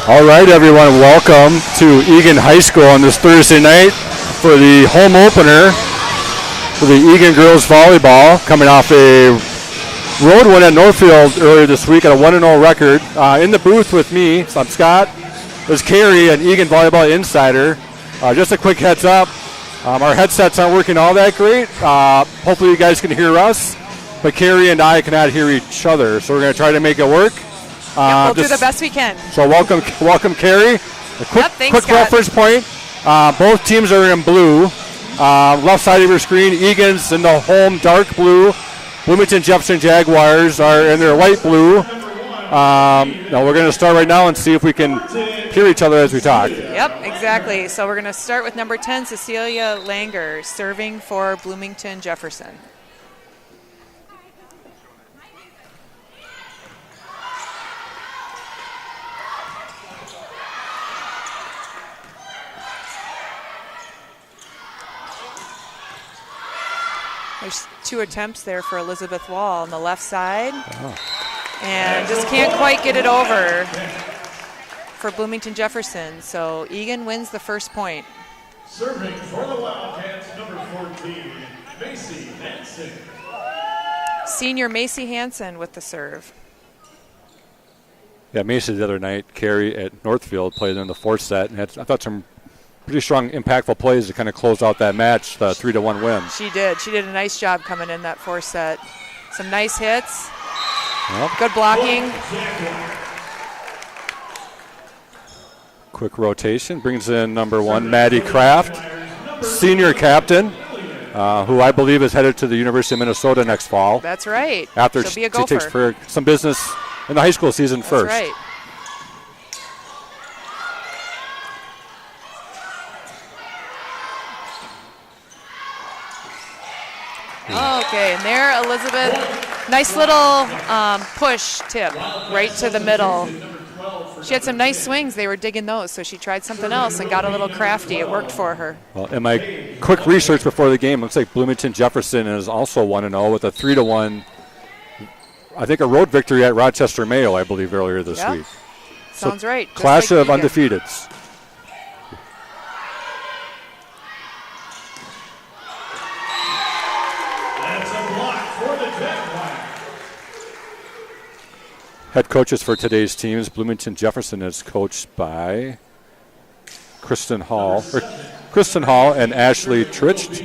All right, everyone, welcome to Eagan High School on this Thursday night for the home opener for the Eagan girls volleyball, coming off a road win at Northfield earlier this week at a 1-0 record. In the booth with me, I'm Scott. There's Carrie, an Eagan volleyball insider. Just a quick heads up, our headsets aren't working all that great. Hopefully you guys can hear us, but Carrie and I cannot hear each other, so we're going to try to make it work. We'll do the best we can. So welcome Carrie. A quick Scott. reference point. Both teams are in blue. Left side of your screen, Eagan's in the home dark blue. Bloomington Jefferson Jaguars are in their light blue. Now we're going to start right now and see if we can hear each other as we talk. Yep, exactly. So we're going to start with number 10, Cecilia Langer, serving for Bloomington Jefferson. There's 2 attempts there for Elizabeth Wall on the left side. And just can't quite get it over for Bloomington Jefferson. So Eagan wins the first point. Serving for the Wildcats, number 14, Macy Hansen. Senior Macy Hansen with the serve. Yeah, Macy the other night, Carrie at Northfield played in the fourth set and had, I thought, some pretty strong, impactful plays to kind of close out that match, the 3-1 win. She did. She did a nice job coming in that fourth set. Some nice hits. Yep. Good blocking. Quick rotation brings in number 1, Maddie Kraft, senior captain, who I believe is headed to the University of Minnesota next fall. That's right. After She'll be a she takes for some business in the high school season first. That's right. Okay, and there, Elizabeth, nice little push tip right to the middle. She had some nice swings. They were digging those, so she tried something else and got a little crafty. It worked for her. Well, in my quick research before the game, looks like Bloomington Jefferson is also 1-0 with a 3-1, I think, a road victory at Rochester Mayo, I believe, earlier this week. Sounds right. Just Clash like of Eagan. undefeateds. Head coaches for today's teams, Bloomington Jefferson is coached by Kristen Hall and Ashley Tricht.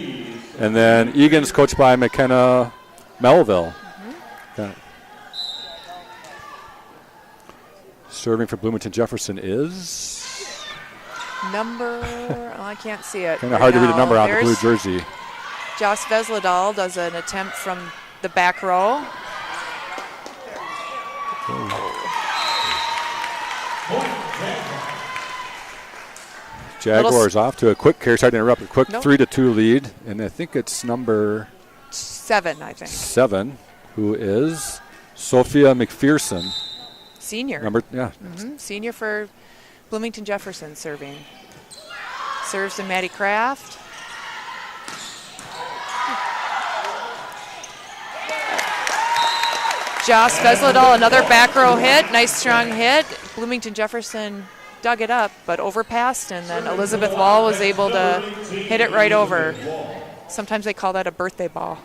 And then Eagan's coached by McKenna Melville. Okay. Serving for Bloomington Jefferson is? I can't see it. Kind of hard to read a number on the blue jersey. Joss Vesledal does an attempt from the back row. Jaguars off to a quick, sorry to interrupt, a quick 3-2 lead, and I think it's number 7, I think. 7, who is Sophia McPherson. Senior. Senior for Bloomington Jefferson serving. Serves to Maddie Kraft. Joss Vesledal, another back row hit. Nice strong hit. Bloomington Jefferson dug it up, but overpassed, and then Elizabeth Wall was able to hit it right over. Sometimes they call that a birthday ball.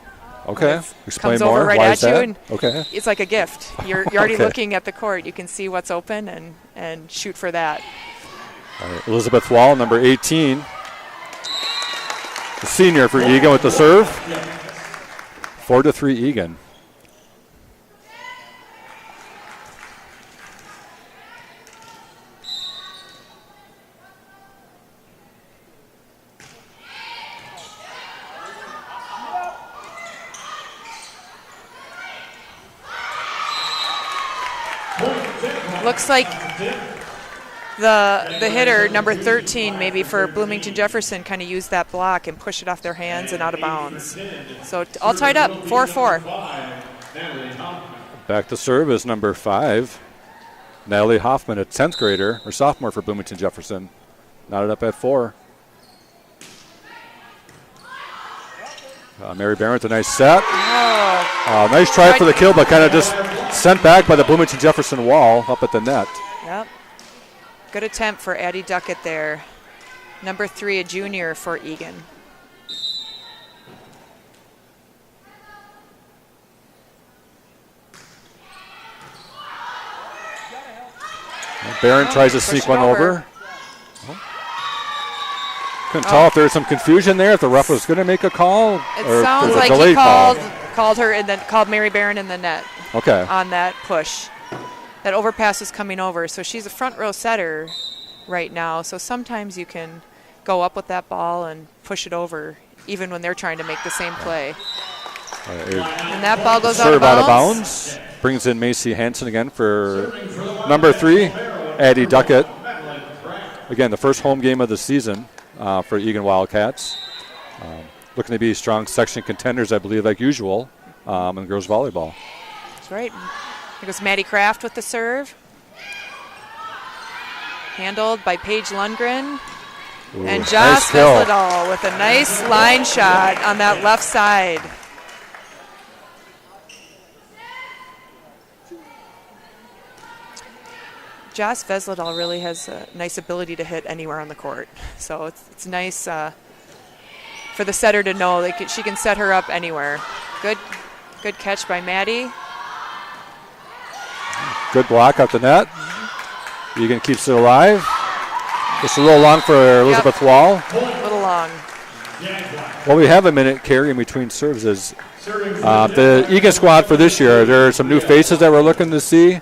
Okay, explain comes more. Over right Why at is that? you, and okay. It's like a gift. You're already looking at the court. You can see what's open and shoot for that. All right, Elizabeth Wall, number 18, the senior for Eagan with the serve. 4-3 Eagan. Looks like the hitter, number 13, maybe for Bloomington Jefferson, kind of used that block and pushed it off their hands and out of bounds. So all tied up, 4-4. Back to serve is number 5, Natalie Hoffman, a 10th grader, or sophomore for Bloomington Jefferson. Knotted up at 4. Mary Barron with a nice set. Nice try for the kill, but kind of just sent back by the Bloomington Jefferson wall up at the net. Yep. Good attempt for Addie Duckett there. Number 3, a junior for Eagan. Barron tries to sneak one over. Couldn't tell if there was some confusion there, if the ref was going to make a call. It or sounds like he called her and then called Mary Barron in the net. Okay. On that push. That overpass was coming over, so she's a front row setter right now. So sometimes you can go up with that ball and push it over, even when they're trying to make the same play. And that ball goes out of bounds. Brings in Macy Hansen again for number 3, Addie Duckett. Again, the first home game of the season for Eagan Wildcats. Looking to be strong section contenders, I believe, like usual, in girls volleyball. That's right. Here goes Maddie Kraft with the serve. Handled by Paige Lundgren. Ooh, and Joss Vesledal with a nice line shot on that left side. Joss Vesledal really has a nice ability to hit anywhere on the court. So it's nice for the setter to know she can set her up anywhere. Good catch by Maddie. Good block up the net. Eagan keeps it alive. Just a little long for Elizabeth Wall. A little long. Well, we have a minute, Carrie, in between serves. The Eagan squad for this year, there are some new faces that we're looking to see in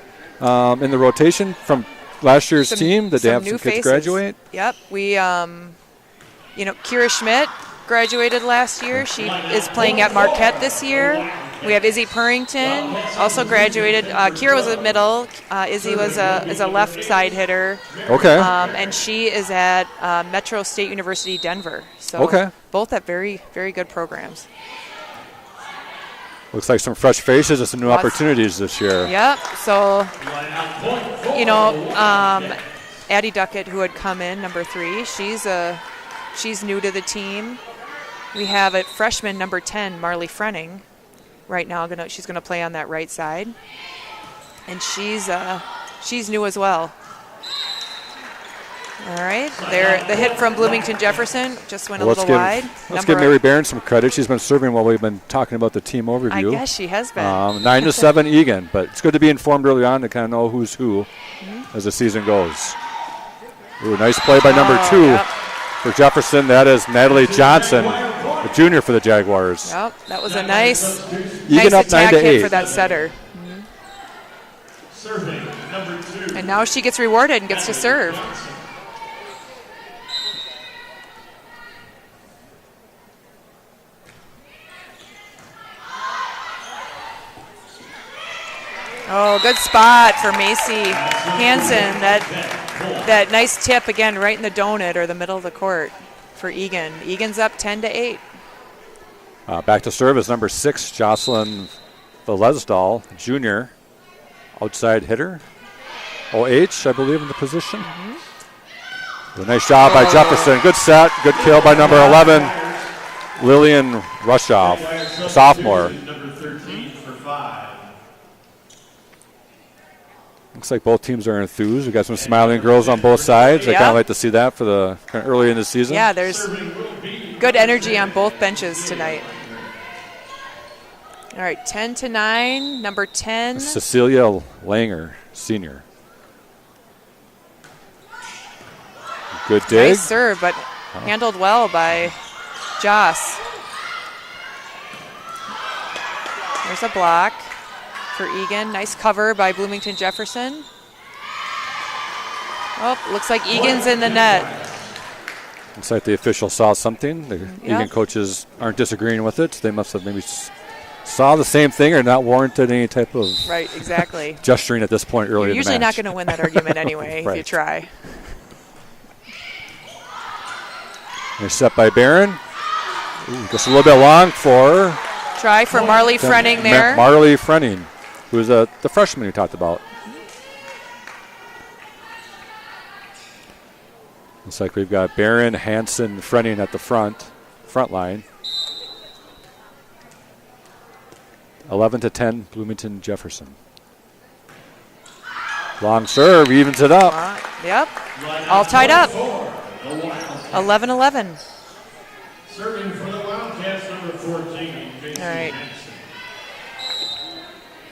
the rotation from last year's team. Did they have some kids graduate? Yep. We, Kira Schmidt graduated last year. She is playing at Marquette this year. We have Izzy Purrington, also graduated. Kira was a middle. Izzy is a left side hitter. Okay. And she is at Metro State University, Denver. So both have very, very good programs. Looks like some fresh faces and some new opportunities this year. Yep. So, Addie Duckett, who had come in, number 3, she's new to the team. We have a freshman, number 10, Marley Frenning. Right now, she's gonna play on that right side, and she's new as well. All right, the hit from Bloomington Jefferson just went a little wide. Let's give Mary Barron some credit. She's been serving while we've been talking about the team overview. I guess she has been. 9-7 Eagan, but it's good to be informed early on to kind of know who's who as the season goes. Ooh, nice play by number 2 for Jefferson. That is Natalie Johnson, a junior for the Jaguars. Yep, that was a nice up attack 9-8 hit for that setter. And now she gets rewarded and gets to serve. Oh, good spot for Macy Hansen. That nice tip again, right in the donut or the middle of the court for Eagan. Eagan's up 10-8. Back to serve is number 6, Jocelyn Velesdal, junior, outside hitter. OH, I believe, in the position. A nice job by Jefferson. Good set, good kill by number 11, Lillian Rushoff, sophomore. Looks like both teams are enthused. We got some smiling girls on both sides. I kind of like to see that for the early in the season. Yeah, there's good energy on both benches tonight. All right, 10-9, number 10. Cecilia Langer, senior. Good dig. Nice serve, but handled well by Joss. There's a block for Eagan. Nice cover by Bloomington Jefferson. Oh, looks like Egan's in the net. Looks like the official saw something. The Eagan coaches aren't disagreeing with it. They must have maybe saw the same thing or not warranted any type of gesturing at this point early in the match. You're usually not going to win that argument anyway if you try. Nice set by Barron. Ooh, just a little bit long for... Try for Marley Frenning there. Marley Frenning, who's the freshman you talked about. Looks like we've got Barron, Hansen, Frenning at the front line. 11-10, Bloomington Jefferson. Long serve, evens it up. Yep. All tied up. 11-11. Serving for the Wildcats, number 14. All right.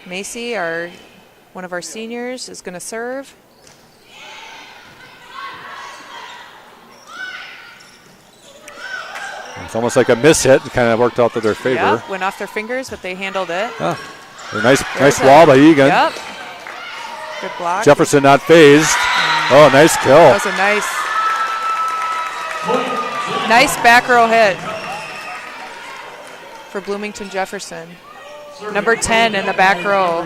Macy, one of our seniors, is going to serve. It's almost like a miss hit. It kind of worked out to their favor. Yep, went off their fingers, but they handled it. Nice wall by Eagan. Yep. Good block. Jefferson not phased. Oh, nice kill. That was a nice back row hit for Bloomington Jefferson. Number 10 in the back row.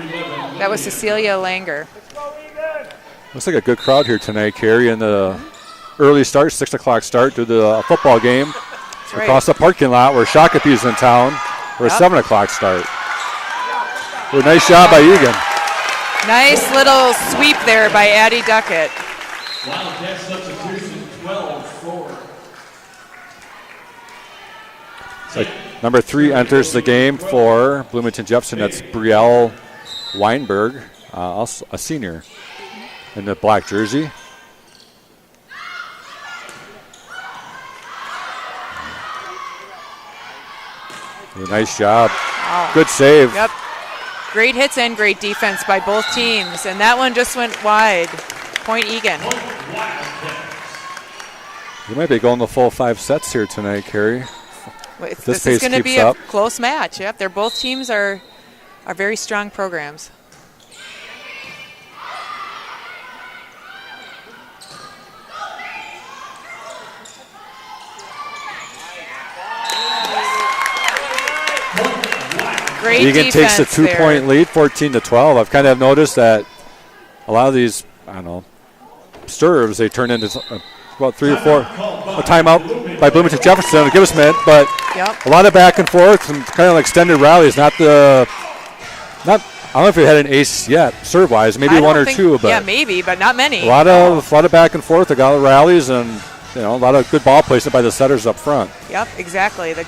That was Cecilia Langer. Looks like a good crowd here tonight, Carrie, in the early start, 6 o'clock start to the football game. Right. Across the parking lot where Shakopee's in town for a 7 o'clock start. A nice job by Eagan. Nice little sweep there by Addie Duckett. Wildcat substitution 12-4. So number 3 enters the game for Bloomington Jefferson. That's Brielle Weinberg, also a senior in the black jersey. Nice job. Wow. Good save. Yep. Great hits and great defense by both teams. And that one just went wide. Point Eagan. You might be going the full 5 sets here tonight, Carrie. This is going to be a close match. Yep. Both teams are very strong programs. Great Eagan takes the 2-point lead, 14-12. I've kind of noticed that a lot of these, serves, they turn into about 3 or 4. A timeout by Bloomington Jefferson to give us a minute, but a lot of back and forth and kind of extended rallies. I don't know if we had an ace yet, serve-wise, maybe one or two, but yeah, maybe, but not many. A lot of back and forth, a lot of rallies, and a lot of good ball placement by the setters up front. Yep, exactly. The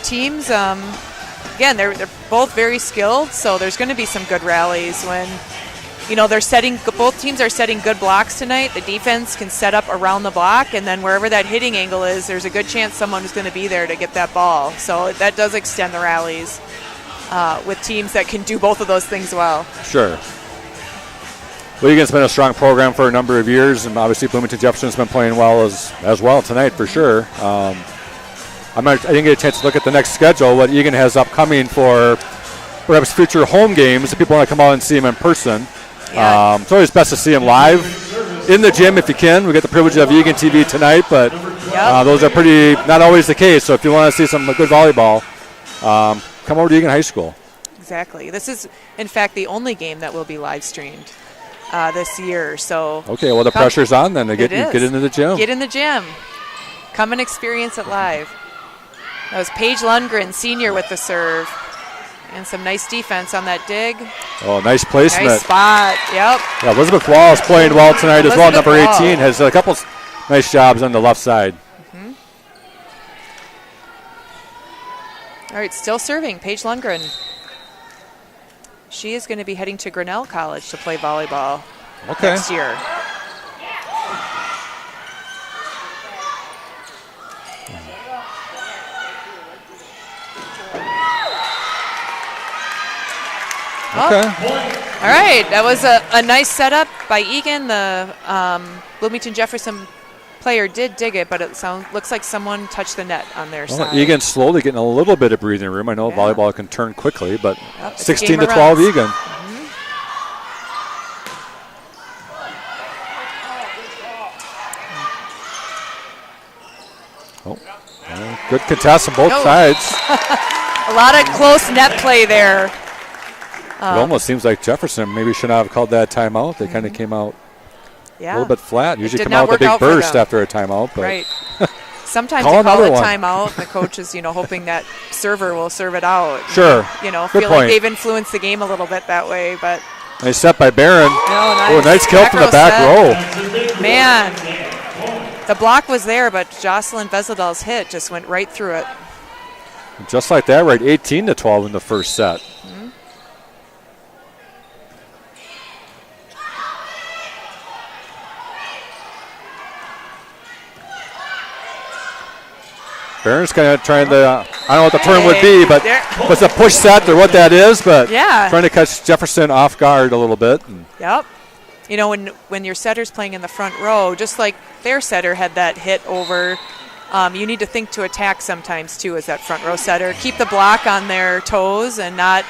teams. Again, they're both very skilled, so there's going to be some good rallies when, both teams are setting good blocks tonight. The defense can set up around the block, and then wherever that hitting angle is, there's a good chance someone is going to be there to get that ball. So that does extend the rallies with teams that can do both of those things well. Sure. Well, Eagan's been a strong program for a number of years, and obviously Bloomington Jefferson's been playing well as well tonight for sure. I didn't get a chance to look at the next schedule, what Eagan has upcoming for perhaps future home games if people want to come out and see him in person. Yeah. It's always best to see him live in the gym if you can. We get the privilege of Eagan TV tonight, but those are not always the case. So if you want to see some good volleyball, come over to Eagan High School. Exactly. This is, in fact, the only game that will be live streamed this year. So okay, well, the pressure's on then to get into the gym. Get in the gym. Come and experience it live. That was Paige Lundgren, senior, with the serve. And some nice defense on that dig. Oh, nice placement. Nice spot, yep. Yeah, Elizabeth Wall is playing well tonight as well. Number 18 has a couple nice jobs on the left side. Mm-hmm. All right, still serving, Paige Lundgren. She is going to be heading to Grinnell College to play volleyball next year. Okay. All right, that was a nice setup by Eagan. The Bloomington Jefferson player did dig it, but it looks like someone touched the net on their side. Eagan's slowly getting a little bit of breathing room. I know volleyball can turn quickly, but 16-12 Eagan. Mm-hmm. Good contest on both sides. A lot of close net play there. It almost seems like Jefferson maybe should not have called that timeout. They kind of came out a little bit flat. Usually come out with a big burst after a timeout. But right. Sometimes you call a timeout. The coach is, hoping that server will serve it out. Sure. Feel like they've influenced the game a little bit that way. But nice set by Barron. Nice kill from the back row. Man, the block was there, but Jocelyn Vezadal's hit just went right through it. Just like that, right? 18-12 in the first set. Barron's kind of trying to, I don't know what the term would be, but it's a push set or what that is, but trying to catch Jefferson off guard a little bit. Yep. You know, when your setter's playing in the front row, just like their setter had that hit over, you need to think to attack sometimes too as that front row setter. Keep the block on their toes and not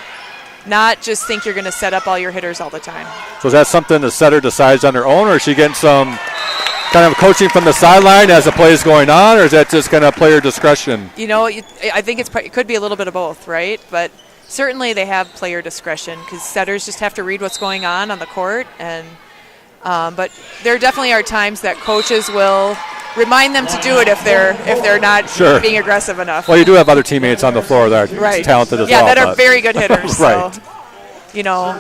just think you're going to set up all your hitters all the time. So is that something the setter decides on their own, or is she getting some kind of coaching from the sideline as the play is going on, or is that just kind of player discretion? You know, I think it could be a little bit of both, right? But certainly they have player discretion because setters just have to read what's going on the court. And but there definitely are times that coaches will remind them to do it if they're not being aggressive enough. Well, you do have other teammates on the floor that are talented as well. Yeah, that are very good hitters. right. So, you know,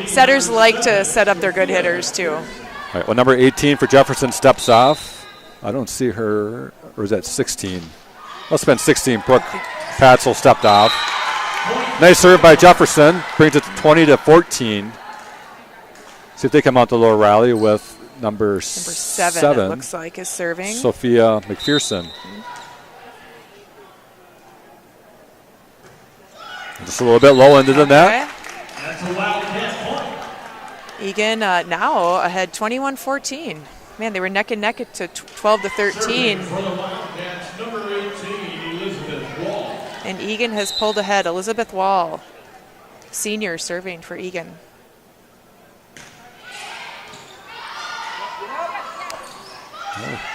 setters like to set up their good hitters too. All right, well, number 18 for Jefferson steps off. I don't see her, or is that 16? Must have been 16. Brooke Patzel stepped off. Nice serve by Jefferson. Brings it to 20-14. See if they come out the lower rally with number 7. It looks like is serving. Sophia McPherson. Just a little bit low into the net. Eagan now ahead 21-14. Man, they were neck and neck to 12-13. And Eagan has pulled ahead. Elizabeth Wall, senior, serving for Eagan.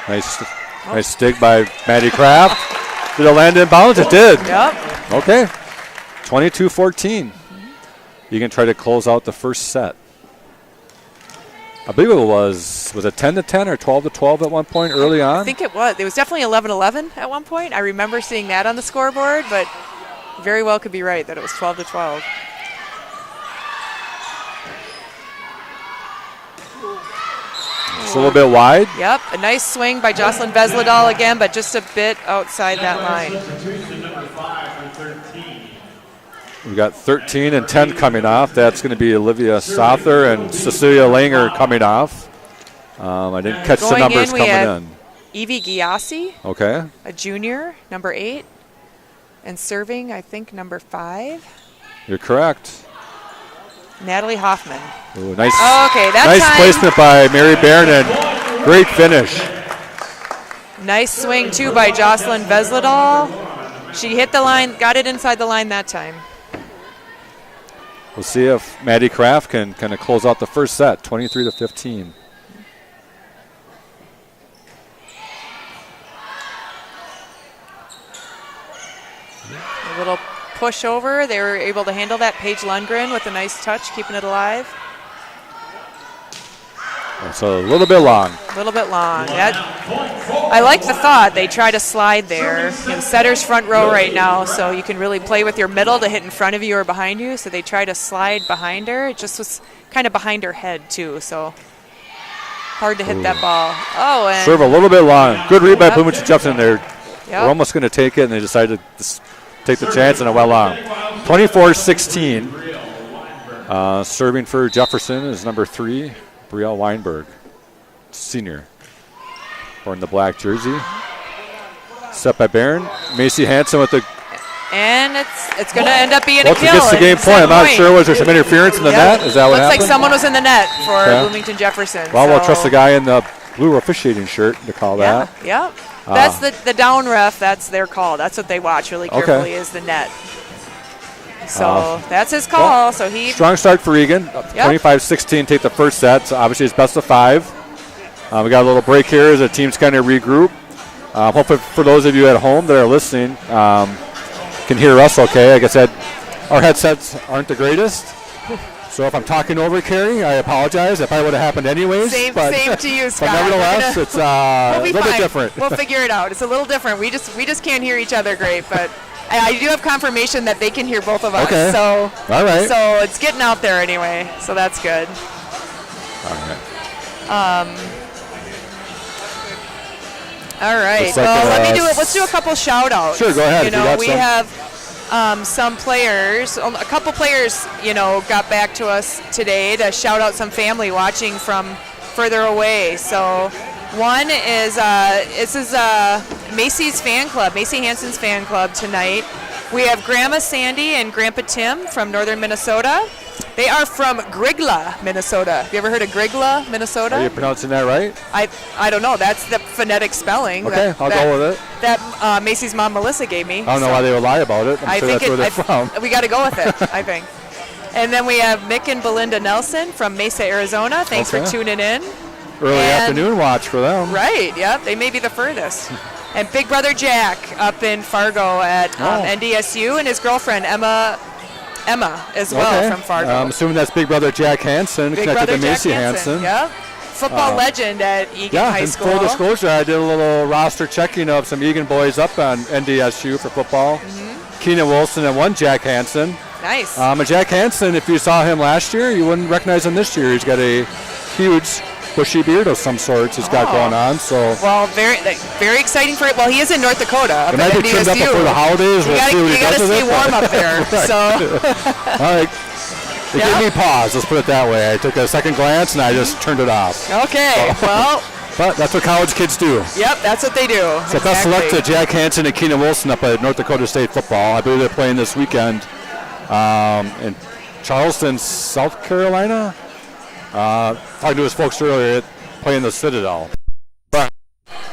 Nice dig by Maddie Kraft. Did it land in bounds? It did. Yep. Okay. 22-14. You can try to close out the first set. I believe it was it 10-10 or 12-12 at one point early on? I think it was. It was definitely 11-11 at one point. I remember seeing that on the scoreboard, but very well could be right that it was 12-12. It's a little bit wide. Yep, a nice swing by Jocelyn Vesledal again, but just a bit outside that line. We got 13 and 10 coming off. That's going to be Olivia Sother and Cecilia Langer coming off. I didn't catch the numbers coming in. Evie Giassi, okay, a junior, number 8, and serving, I think, number 5. You're correct. Natalie Hoffman. Ooh, nice. Okay, nice placement by Mary Barron and great finish. Nice swing too by Jocelyn Vesledal. She hit the line, got it inside the line that time. We'll see if Maddie Kraft can kind of close out the first set, 23-15. A little push over. They were able to handle that. Paige Lundgren with a nice touch, keeping it alive. It's a little bit long. A little bit long. I like the thought. They try to slide there. You know, setter's front row right now, so you can really play with your middle to hit in front of you or behind you. So they try to slide behind her. It just was kind of behind her head, too, so hard to hit that ball. Oh, and serve a little bit long. Good read by Bloomington Jefferson there. Yep. We're almost going to take it, and they decided to take the chance, and it went long. 24-16. Serving for Jefferson is number 3, Brielle Weinberg, senior. Born in the black jersey. Set by Barron. Macy Hansen with the... And it's going to end up being a kill. Gets the game point. I'm not sure. Was there some interference in the net? Is that what happened? Looks like someone was in the net for Bloomington Jefferson. Well, we'll trust the guy in the blue officiating shirt to call that. Yeah. That's the down ref. That's their call. That's what they watch really carefully is the net. So that's his call. Well, so he strong start for Eagan. 25-16. Take the first set. So obviously it's best of 5. We got a little break here as the teams kind of regroup. Hopefully for those of you at home that are listening can hear us okay. Like I said, our headsets aren't the greatest. So if I'm talking over Carrie, I apologize. That probably would have happened anyways. Same to you, Scott. But nevertheless, it's a little bit different. We'll figure it out. It's a little different. We just can't hear each other great, but I do have confirmation that they can hear both of us. Okay. So all right. So it's getting out there anyway. So that's good. All right. All right. Like let me do it. Let's do a couple shout outs. Sure, go ahead. You know, we have some players, a couple players, got back to us today to shout out some family watching from further away. So One is this is Macy's fan club, Macy Hansen's fan club tonight. We have Grandma Sandy and Grandpa Tim from northern Minnesota. They are from Grigla, Minnesota. Have you ever heard of Grigla, Minnesota? Are you pronouncing that right? I don't know. That's the phonetic spelling. Okay, I'll go with it. That Macy's mom Melissa gave me. I don't know why they would lie about it. I'm sure that's where they're from. We got to go with it, I think. And then we have Mick and Belinda Nelson from Mesa, Arizona. Thanks for tuning in. Early afternoon watch for them. Right, yep. They may be the furthest. And Big Brother Jack up in Fargo at NDSU, and his girlfriend Emma as well from Fargo. I'm assuming that's Big Brother Jack Hansen, connected to Macy Hansen. Yep. Football legend at Eagan High School. In full disclosure, I did a little roster checking of some Eagan boys up on NDSU for football. Keenan Wilson and one Jack Hansen. Nice. And Jack Hansen, if you saw him last year, you wouldn't recognize him this year. He's got a huge bushy beard of some sorts he's got going on. So well, very exciting for it. Well, he is in North Dakota. It might be trimmed up before the holidays. We'll see what he does with it. You got to stay warm up there. Right. So. All right. It gave me pause. Let's put it that way. I took a second glance and I just turned it off. Okay. Well. But that's what college kids do. Yep, that's what they do. So best of luck to Jack Hansen and Keenan Wilson up at North Dakota State football. I believe they're playing this weekend in Charleston, South Carolina. Talking to his folks earlier, playing the Citadel. But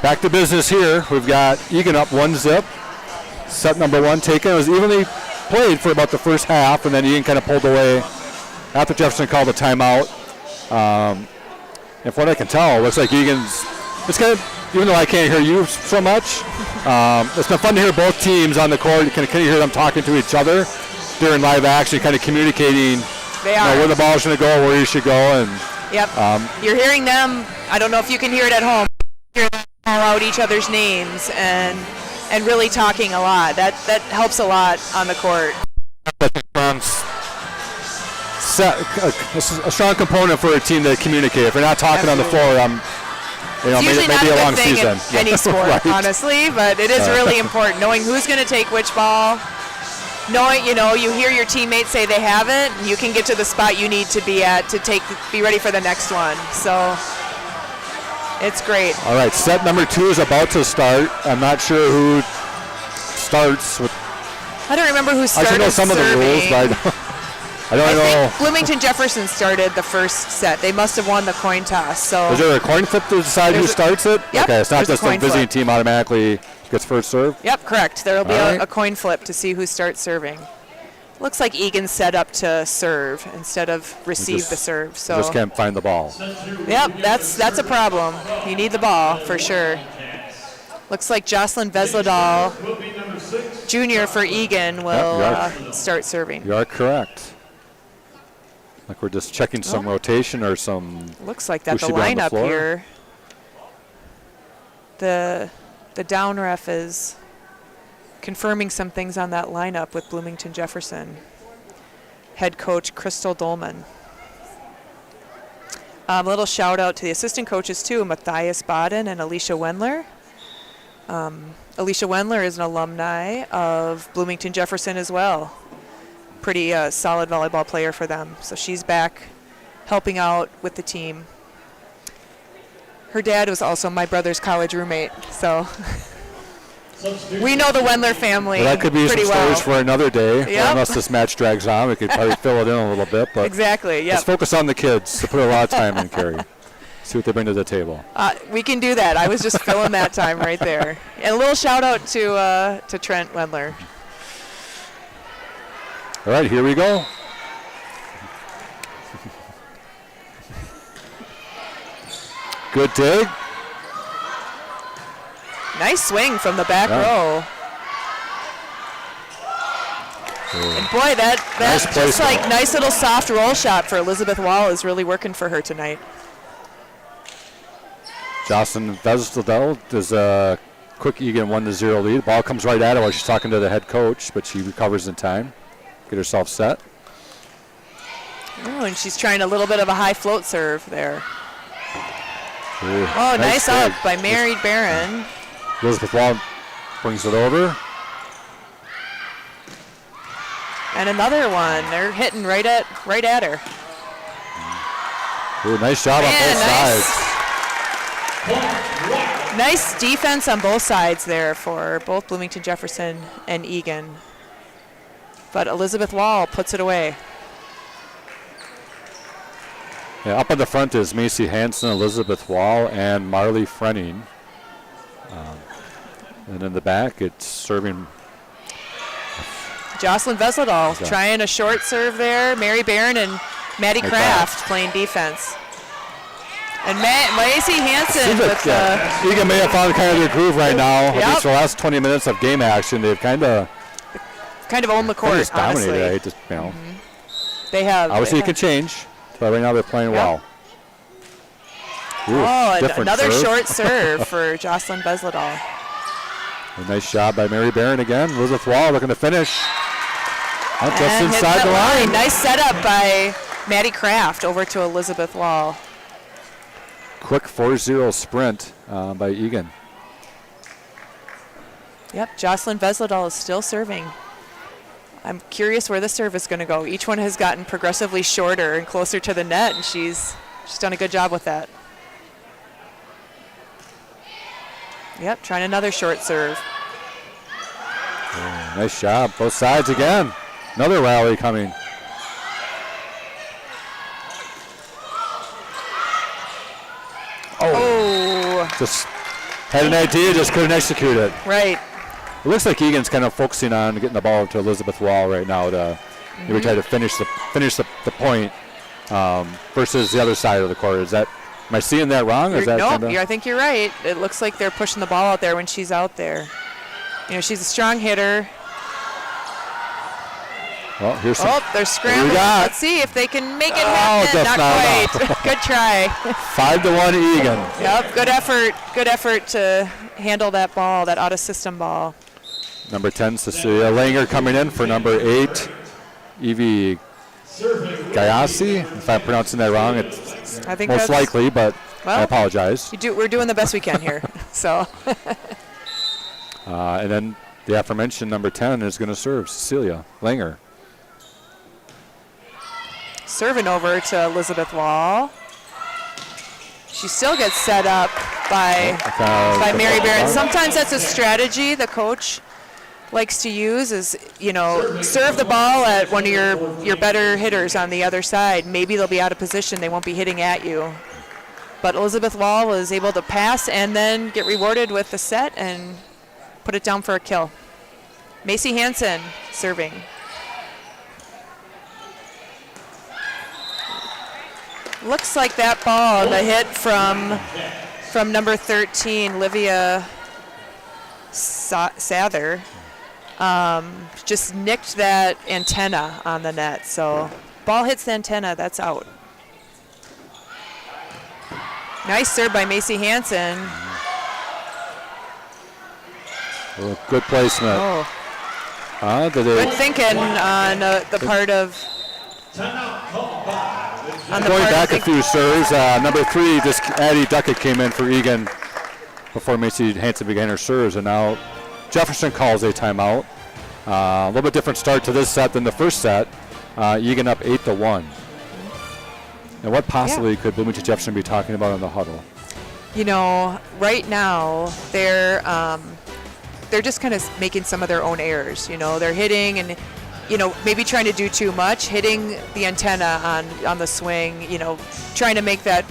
back to business here. We've got Eagan up 1-0. Set number one taken. It was evenly played for about the first half, and then Eagan kind of pulled away after Jefferson called a timeout. And from what I can tell, it looks like Eagan's, it's kind of, even though I can't hear you so much, it's been fun to hear both teams on the court. You can hear them talking to each other during live action, kind of communicating where the ball's going to go, where you should go. And yep. You're hearing them, I don't know if you can hear it at home, you're hearing them call out each other's names and really talking a lot. That helps a lot on the court. A strong component for a team to communicate. If you're not talking on the floor, maybe a long season. In any sport, right. Honestly, but it is really important knowing who's going to take which ball. Knowing, you hear your teammates say they have it, and you can get to the spot you need to be at to be ready for the next one. So it's great. All right, set number 2 is about to start. I'm not sure who starts with. I don't remember who started. I should know some serving. of the rules, but I don't know. I think Bloomington Jefferson started the first set. They must have won the coin toss. So is there a coin flip to decide who starts it? Yep, okay, it's not just the visiting team automatically gets first serve? Yep, correct. There will be a coin flip to see who starts serving. Looks like Eagan's set up to serve instead of receive the serve. So just can't find the ball. Yep, that's a problem. You need the ball for sure. Looks like Jocelyn Vesledal, Jr. for Eagan will start serving. You are correct. Like we're just checking some rotation or some. Looks like that the lineup here. The down ref is confirming some things on that lineup with Bloomington Jefferson. Head coach Crystal Dolman. A little shout out to the assistant coaches too, Matthias Baden and Alicia Wendler. Alicia Wendler is an alumni of Bloomington Jefferson as well. Pretty solid volleyball player for them. So she's back helping out with the team. Her dad was also my brother's college roommate, so we know the Wendler family that could be pretty some well. stories for another day. Yep. Unless this match drags on, we could probably fill it in a little bit. But exactly, yeah. Let's focus on the kids. They put a lot of time in, Carrie. See what they bring to the table. We can do that. I was just filling that time right there. And a little shout out to Trent Wendler. All right, here we go. Good dig. Nice swing from the back row. And boy, that nice just like nice little soft roll shot for Elizabeth Wall is really working for her tonight. Jocelyn Vesledal does a quick Eagan 1-0 lead. Ball comes right at her while she's talking to the head coach, but she recovers in time. Get herself set. Oh, and she's trying a little bit of a high float serve there. Ooh, oh, nice up by Mary Barron. Elizabeth Wall brings it over. And another one. They're hitting right at her. Ooh, nice job on both sides. Nice defense on both sides there for both Bloomington Jefferson and Eagan. But Elizabeth Wall puts it away. Yeah, up on the front is Macy Hansen, Elizabeth Wall, and Marley Frenning. And in the back, it's serving. Jocelyn Vesledal trying a short serve there. Mary Barron and Maddie Kraft playing defense. And Macy Hansen with Eagan may have found kind of their groove right now. At least the last 20 minutes of game action, they've kind of owned the court, just dominated, honestly. right? Just, you know. They have. Obviously, it can change, but right now they're playing well. Ooh, another serve. short serve for Jocelyn Vesledal. A nice job by Mary Barron again. Elizabeth Wall looking to finish. Just And inside the line. Nice setup by Maddie Kraft over to Elizabeth Wall. Quick 4-0 sprint by Eagan. Yep, Jocelyn Vesledal is still serving. I'm curious where the serve is going to go. Each one has gotten progressively shorter and closer to the net, and she's done a good job with that. Yep, trying another short serve. Nice job. Both sides again. Another rally coming. Oh. Just had an idea, just couldn't execute it. Right. It looks like Eagan's kind of focusing on getting the ball to Elizabeth Wall right now to maybe try to finish the point versus the other side of the court. Am I seeing that wrong? Or is that nope, I think you're right. It looks like they're pushing the ball out there when she's out there. You know, she's a strong hitter. Well, here's they're scrambling. Let's see if they can make it happen. Not quite. Good try. 5-1 Eagan. Yep, good effort. Good effort to handle that ball, that out-of-system ball. Number 10, Cecilia Langer coming in for number 8, Evie Gayasi. If I'm pronouncing that wrong, it's I think most likely, but well, I apologize. We're doing the best we can here. So. And then the aforementioned number 10 is going to serve, Cecilia Langer. Serving over to Elizabeth Wall. She still gets set up by Mary Barron. Sometimes that's a strategy the coach likes to use is, you know, serve the ball at one of your better hitters on the other side. Maybe they'll be out of position. They won't be hitting at you. But Elizabeth Wall was able to pass and then get rewarded with the set and put it down for a kill. Macy Hansen serving. Looks like that ball, the hit from number 13, Livia Sather, just nicked that antenna on the net. So ball hits the antenna, that's out. Nice serve by Macy Hansen. Well, good placement. Good thinking on the part of. Going back a few serves, number 3, just Addie Duckett came in for Eagan before Macy Hansen began her serves, and now Jefferson calls a timeout. A little bit different start to this set than the first set. Eagan up 8-1. And what possibly could Bloomington Jefferson be talking about in the huddle? You know, right now they're just kind of making some of their own errors. You know, they're hitting and, you know, maybe trying to do too much, hitting the antenna on the swing, you know, trying to make that,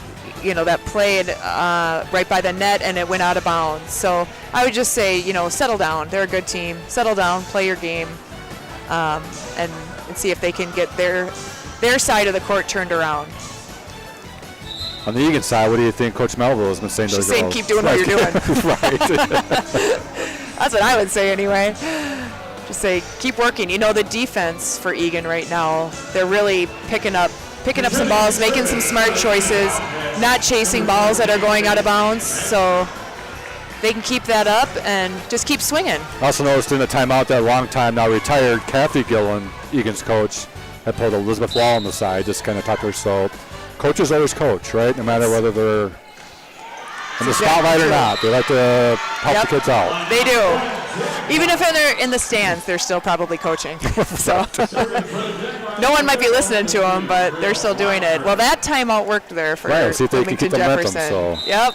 you know, that play right by the net and it went out of bounds. So I would just say, you know, settle down. They're a good team. Settle down, play your game, and see if they can get their side of the court turned around. On the Eagan side, what do you think Coach Melville has been saying to the girls? She's saying keep doing what you're doing. Right. That's what I would say anyway. Just say keep working. You know, the defense for Eagan right now, they're really picking up some balls, making some smart choices, not chasing balls that are going out of bounds. So they can keep that up and just keep swinging. Also noticed in the timeout that long time now retired Kathy Gillen, Eagan's coach, had pulled Elizabeth Wall on the side, just kind of tucked her. So coaches always coach, right? No matter whether they're in the spotlight or not. They like to help the kids out. They do. Even if they're in the stands, they're still probably coaching. So no one might be listening to them, but they're still doing it. Well, that timeout worked there for see if they can keep the momentum. So. Yep.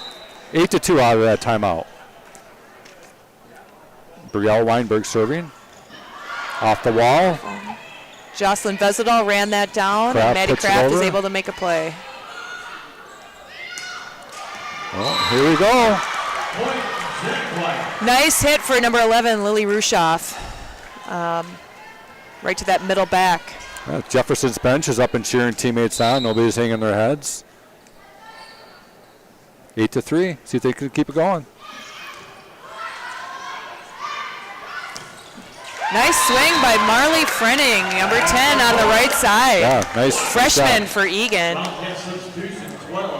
8-2 out of that timeout. Brielle Weinberg serving. Off the wall. Jocelyn Vezadal ran that down, and Maddie Kraft is able to make a play. Well, here we go. Nice hit for number 11, Lily Rushoff. Right to that middle back. Jefferson's bench is up and cheering teammates on. Nobody's hanging their heads. 8-3. See if they can keep it going. Nice swing by Marley Frenning, number 10 on the right side. Yeah, nice. Freshman for Eagan.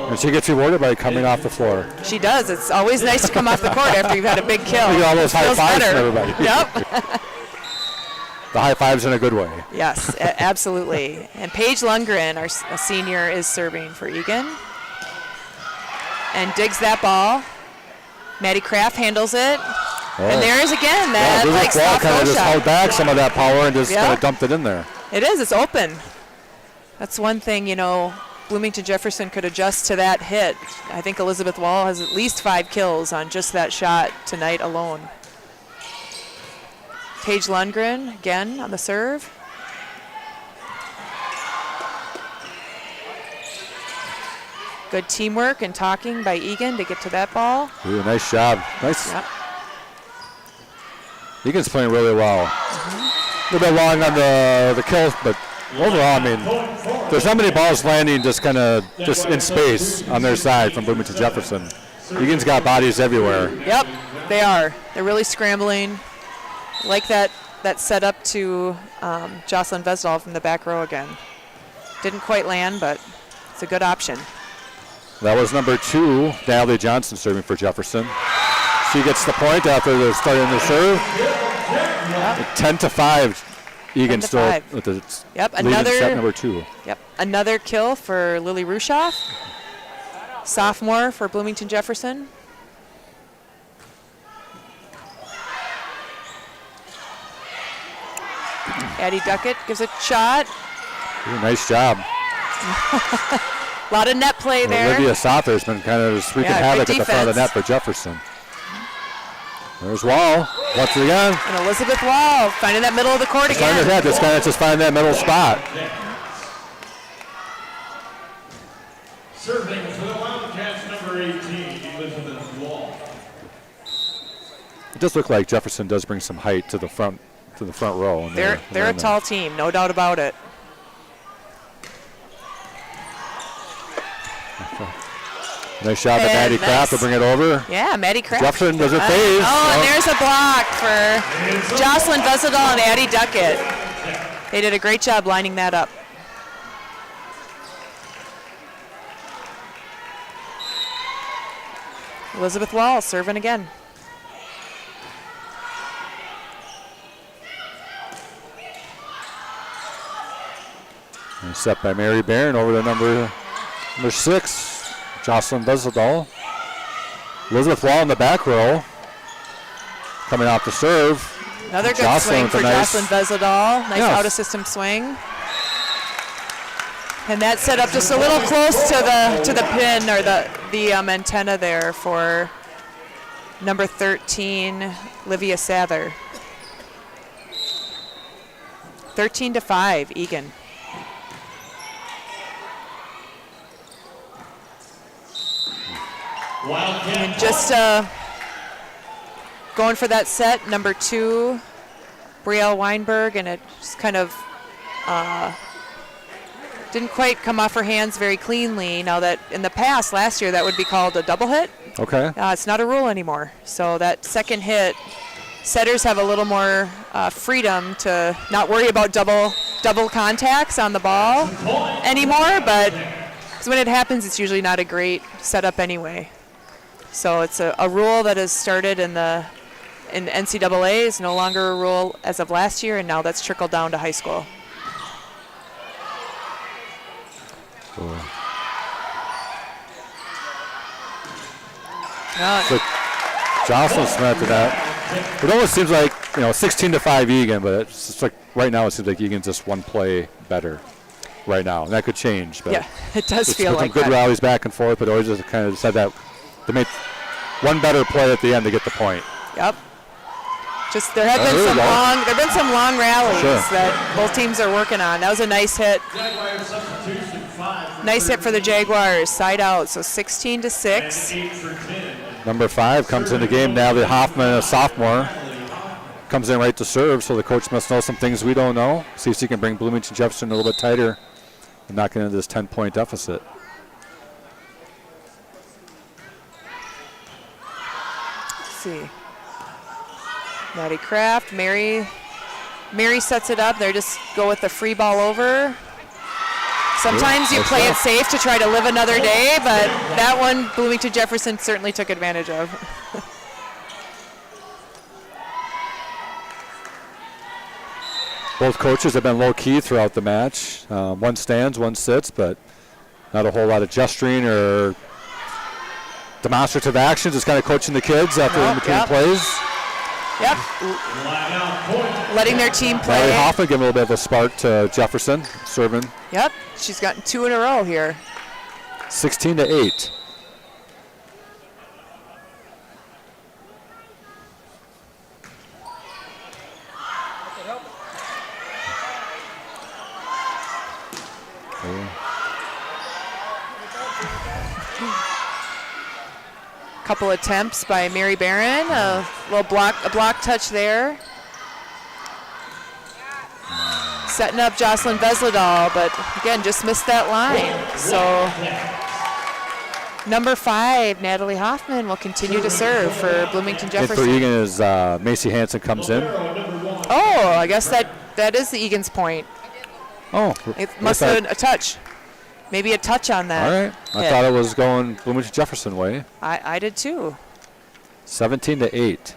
And she gets rewarded by coming off the floor. She does. It's always nice to come off the court after you've had a big kill. You get all those high fives from everybody. Yep. The high fives in a good way. Yes, absolutely. And Paige Lundgren, our senior, is serving for Eagan. And digs that ball. Maddie Kraft handles it. Oh. And there is again that soft kind of just shot. held back some of that power and just kind of dumped it in there. It is. It's open. That's one thing, Bloomington Jefferson could adjust to that hit. I think Elizabeth Wall has at least 5 kills on just that shot tonight alone. Paige Lundgren again on the serve. Good teamwork and talking by Eagan to get to that ball. Ooh, nice job. Nice. Yep. Eagan's playing really well. A little bit long on the kills, but overall, there's not many balls landing just in space on their side from Bloomington Jefferson. Eagan's got bodies everywhere. Yep, they are. They're really scrambling. Like that setup to Jocelyn Vesdal from the back row again. Didn't quite land, but it's a good option. That was number 2, Natalie Johnson serving for Jefferson. She gets the point after they're starting the serve. Yep. 10-5. Eagan still with the lead in set number 2. Yep, another kill for Lily Rushoff, sophomore for Bloomington Jefferson. Addie Duckett gives a shot. Ooh, nice job. A lot of net play there. Olivia Sother has been kind of wreaking havoc at the front of the net for Jefferson. There's Wall once again. And Elizabeth Wall finding that middle of the court again. Just find that middle spot. Serving for the Wildcats, number 18, Elizabeth Wall. It does look like Jefferson does bring some height to the front row. They're a tall team, no doubt about it. Nice shot by Maddie Kraft to bring it over. Yeah, Maddie Kraft. Jefferson doesn't phase. And there's a block for Jocelyn Vezadal and Addie Duckett. They did a great job lining that up. Elizabeth Wall serving again. And set by Mary Barron over to number 6. Jocelyn Vezadal. Elizabeth Wall in the back row. Coming off the serve. Another good swing for Jocelyn Vezadal. Nice out-of-system swing. And that set up just a little close to the pin or the antenna there for number 13, Livia Sather. 13-5, Eagan. And just going for that set, number 2, Brielle Weinberg, and it just kind of didn't quite come off her hands very cleanly. Now that in the past, last year, that would be called a double hit. Okay. It's not a rule anymore. So that second hit, setters have a little more freedom to not worry about double contacts on the ball anymore, but when it happens, it's usually not a great setup anyway. So it's a rule that has started in NCAA, is no longer a rule as of last year, and now that's trickled down to high school. Cool. So Jocelyn Smith to that. It almost seems like 16-5 Eagan, but it's just like right now it seems like Eagan's just one play better right now, and that could change. But yeah, it does feel like good that. rallies back and forth, but always just kind of said that they one better play at the end to get the point. Yep. Just there have been some long rallies that both teams are working on. That was a nice hit. Nice hit for the Jaguars, side out. So 16-6. Number 5 comes in the game. Natalie Hoffman, a sophomore, comes in right to serve. So the coach must know some things we don't know. See if she can bring Bloomington Jefferson a little bit tighter and not get into this 10-point deficit. Let's see. Maddie Kraft, Mary sets it up. They just go with the free ball over. Sometimes you play it safe to try to live another day, but that one Bloomington Jefferson certainly took advantage of. Both coaches have been low-key throughout the match. One stands, one sits, but not a whole lot of gesturing or demonstrative action. Just kind of coaching the kids after in between plays. Yep. Letting their team play. Natalie Hoffman giving a little bit of a spark to Jefferson, serving. Yep. She's gotten 2 in a row here. 16-8. Couple attempts by Mary Barron, a block touch there. Setting up Jocelyn Vesledal, but again, just missed that line. So number 5, Natalie Hoffman, will continue to serve for Bloomington Jefferson. And for Eagan is Macy Hansen comes in. Oh, I guess that is the Egan's point. Oh, it must have been a touch. Maybe a touch on that. All right. I thought it was going Bloomington Jefferson way. I did too. 17-8.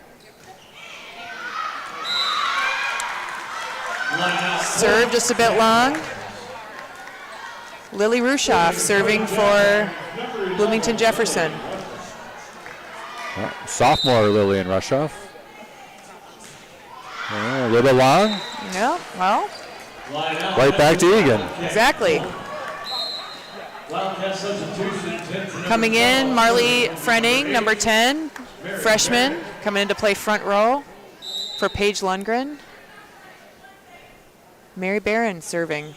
Serve just a bit long. Lily Rushoff serving for Bloomington Jefferson. Sophomore Lillian Rushoff. A little long. Yeah, well. Right back to Eagan. Exactly. Coming in, Marley Frenning, number 10, freshman, coming in to play front row for Paige Lundgren. Mary Barron serving.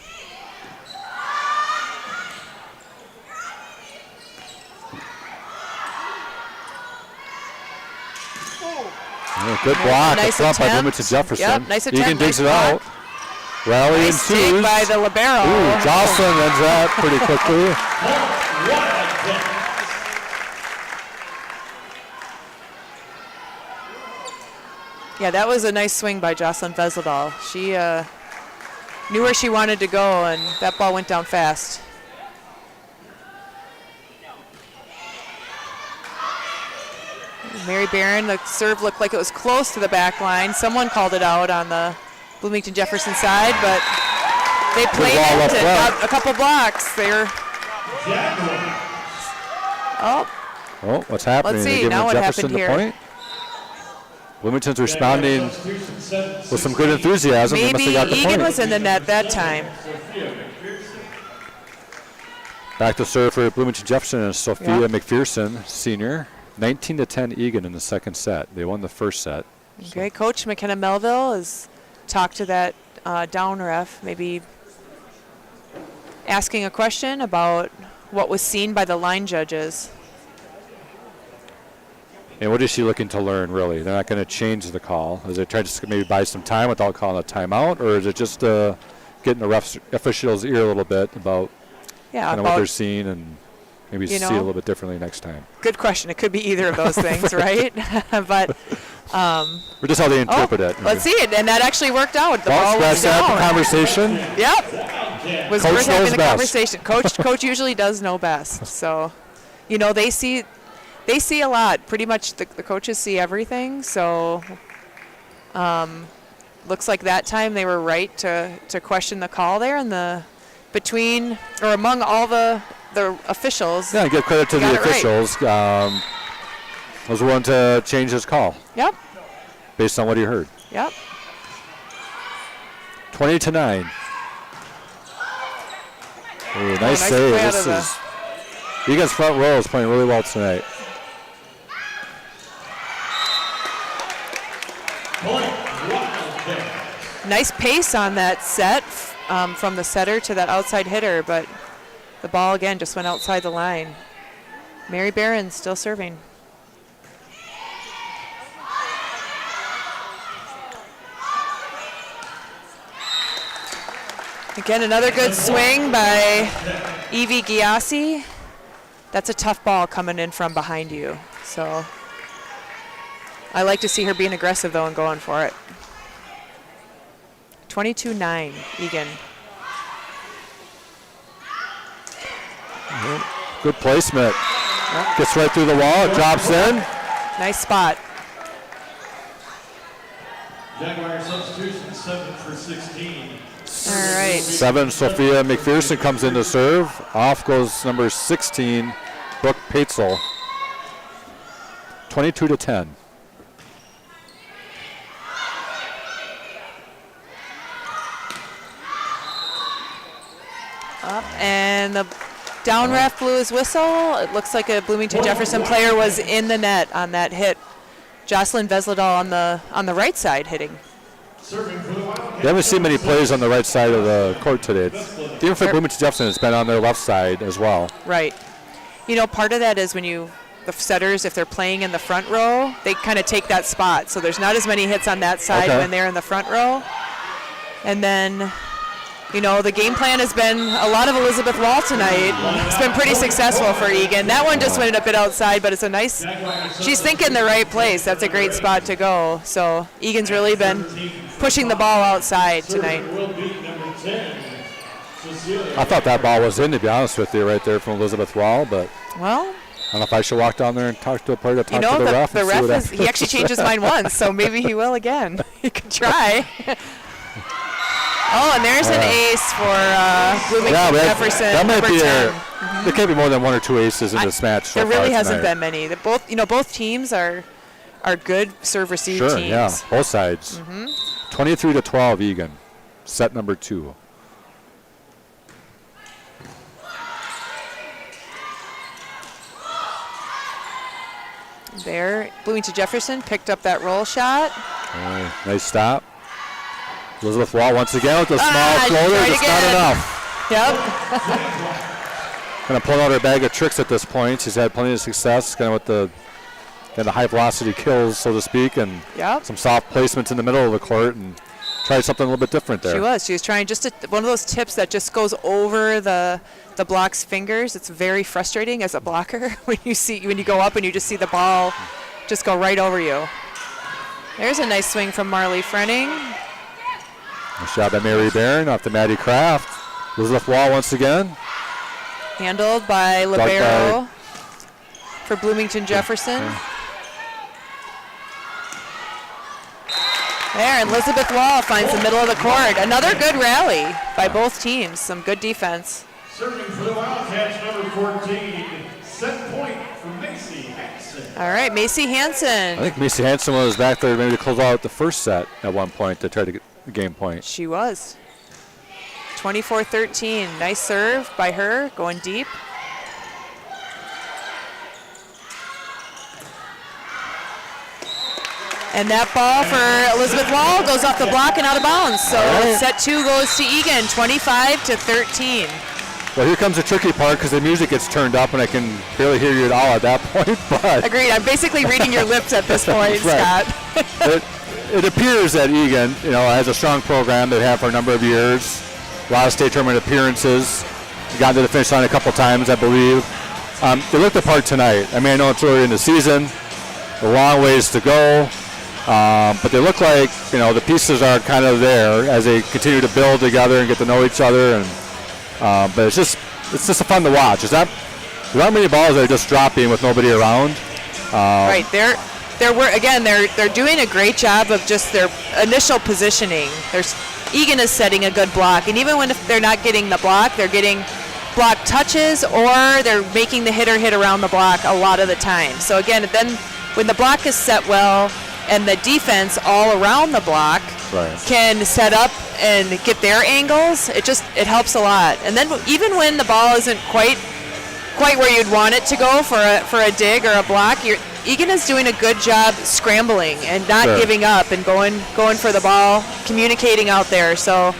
Good block nice up front by attempt. Bloomington Jefferson. Yep, nice attempt. Eagan digs nice it block. out. Rally nice dig ensues. by the libero. Ooh, Jocelyn ends that pretty quickly. Yeah, that was a nice swing by Jocelyn Vesledal. She knew where she wanted to go, and that ball went down fast. Mary Barron, the serve looked like it was close to the back line. Someone called it out on the Bloomington Jefferson side, but they played it and got a couple blocks. Oh, what's happening? Let's see, now what happened here? Point? Bloomington's responding with some good enthusiasm. Maybe Eagan was in the net that time. Back to serve for Bloomington Jefferson and Sophia McPherson, senior. 19-10 Eagan in the second set. They won the first set. Okay, Coach McKenna Melville has talked to that down ref, maybe asking a question about what was seen by the line judges. And what is she looking to learn, really? They're not going to change the call. Is it trying to maybe buy some time without calling a timeout, or is it just getting the official's ear a little bit about kind of what they're seeing and maybe see it a little bit differently next time? Good question. It could be either of those things, right? But or just how they interpret it. Let's see it, and that actually worked out. The ball was down. Conversation. Yep. Was worth having the conversation. Coach usually does know best. So, they see a lot. Pretty much the coaches see everything. So, looks like that time they were right to question the call there, and among all the officials. Yeah, give credit to the officials. Right. Was willing to change his call. Yep. Based on what he heard. Yep. 20-9. Ooh, nice save. Egan's front row is playing really well tonight. nice pace on that set from the setter to that outside hitter, but the ball again just went outside the line. Mary Barron still serving. Again, another good swing by Evie Giassi. That's a tough ball coming in from behind you. So I like to see her being aggressive, though, and going for it. 22-9, Eagan. Good placement. Gets right through the wall, it drops in. Nice spot. Jaguar substitution 7 for 16. All right. 7, Sophia McPherson comes in to serve. Off goes number 16, Brooke Paetzel. 22-10. Up, and the down ref blew his whistle. It looks like a Bloomington Jefferson player was in the net on that hit. Jocelyn Vesledal on the right side hitting. You haven't seen many plays on the right side of the court today. Even for Bloomington Jefferson, it's been on their left side as well. Right. You know, part of that is when the setters, if they're playing in the front row, they kind of take that spot. So there's not as many hits on that side when they're in the front row. And then, you know, the game plan has been a lot of Elizabeth Wall tonight. It's been pretty successful for Eagan. That one just went a bit outside, but it's a nice, she's thinking the right place. That's a great spot to go. So Eagan's really been pushing the ball outside tonight. I thought that ball was in, to be honest with you, right there from Elizabeth Wall, but well, I don't know if I should walk down there and talk to a player to talk to the ref. The ref he actually changed his mind once, so maybe he will again. He could try. Oh, and there's an ace for Bloomington Jefferson. That might be there can't be more than 1 or 2 aces in this match. There really hasn't been many. Both teams are good serve receive teams. Sure, yeah, both sides. 23-12 Eagan, set number 2. There, Bloomington Jefferson picked up that roll shot. Nice stop. Elizabeth Wall once again with a small floater. It's not enough. Yep. Kind of pulling out her bag of tricks at this point. She's had plenty of success, kind of with the high velocity kills, so to speak, and some soft placements in the middle of the court, and tried something a little bit different there. She was trying just one of those tips that just goes over the block's fingers. It's very frustrating as a blocker when you go up and you just see the ball just go right over you. There's a nice swing from Marley Frenning. Nice job by Mary Barron off the Maddie Kraft. Elizabeth Wall once again. Handled by libero for Bloomington Jefferson. There, and Elizabeth Wall finds the middle of the court. Another good rally by both teams. Some good defense. Serving for the Wildcats, number 14, set point from Macy Hansen. All right, Macy Hansen. I think Macy Hansen was back there maybe to close out the first set at one point to try to get the game point. She was. 24-13. Nice serve by her, going deep. And that ball for Elizabeth Wall goes off the block and out of bounds. So set 2 goes to Eagan, 25-13. Well, here comes the tricky part because the music gets turned up and I can barely hear you at all at that point. But agreed. I'm basically reading your lips at this point, Scott. It appears that Eagan, has a strong program they have for a number of years. A lot of state tournament appearances. Got to the finish line a couple times, I believe. They looked the part tonight. I mean, I know it's early in the season, a long ways to go. But they look like, the pieces are kind of there as they continue to build together and get to know each other. And but it's just fun to watch. There aren't many balls that are just dropping with nobody around. Right. They're doing a great job of just their initial positioning. Eagan is setting a good block, and even when they're not getting the block, they're getting block touches or they're making the hitter hit around the block a lot of the time. So again, then when the block is set well and the defense all around the block can set up and get their angles, it helps a lot. And then even when the ball isn't quite where you'd want it to go for a dig or a block, Eagan is doing a good job scrambling and not Sure. giving up and going for the ball, communicating out there. So,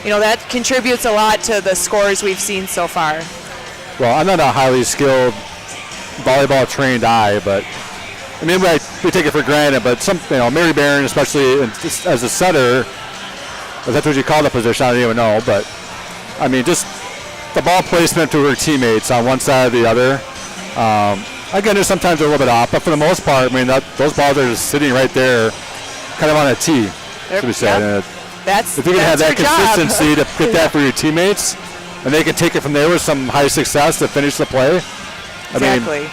that contributes a lot to the scores we've seen so far. Well, I'm not a highly skilled volleyball trained eye, but I mean, we take it for granted. But Mary Barron, especially as a setter, if that's what you call the position, I don't even know. But I mean, just the ball placement to her teammates on one side or the other. Again, there's sometimes they're a little bit off, but for the most part, I mean, those balls are just sitting right there, kind of on a tee, should we say. Yep. If you can have that consistency to get that for your teammates, and they can take it from there with some high success to finish the play. Exactly.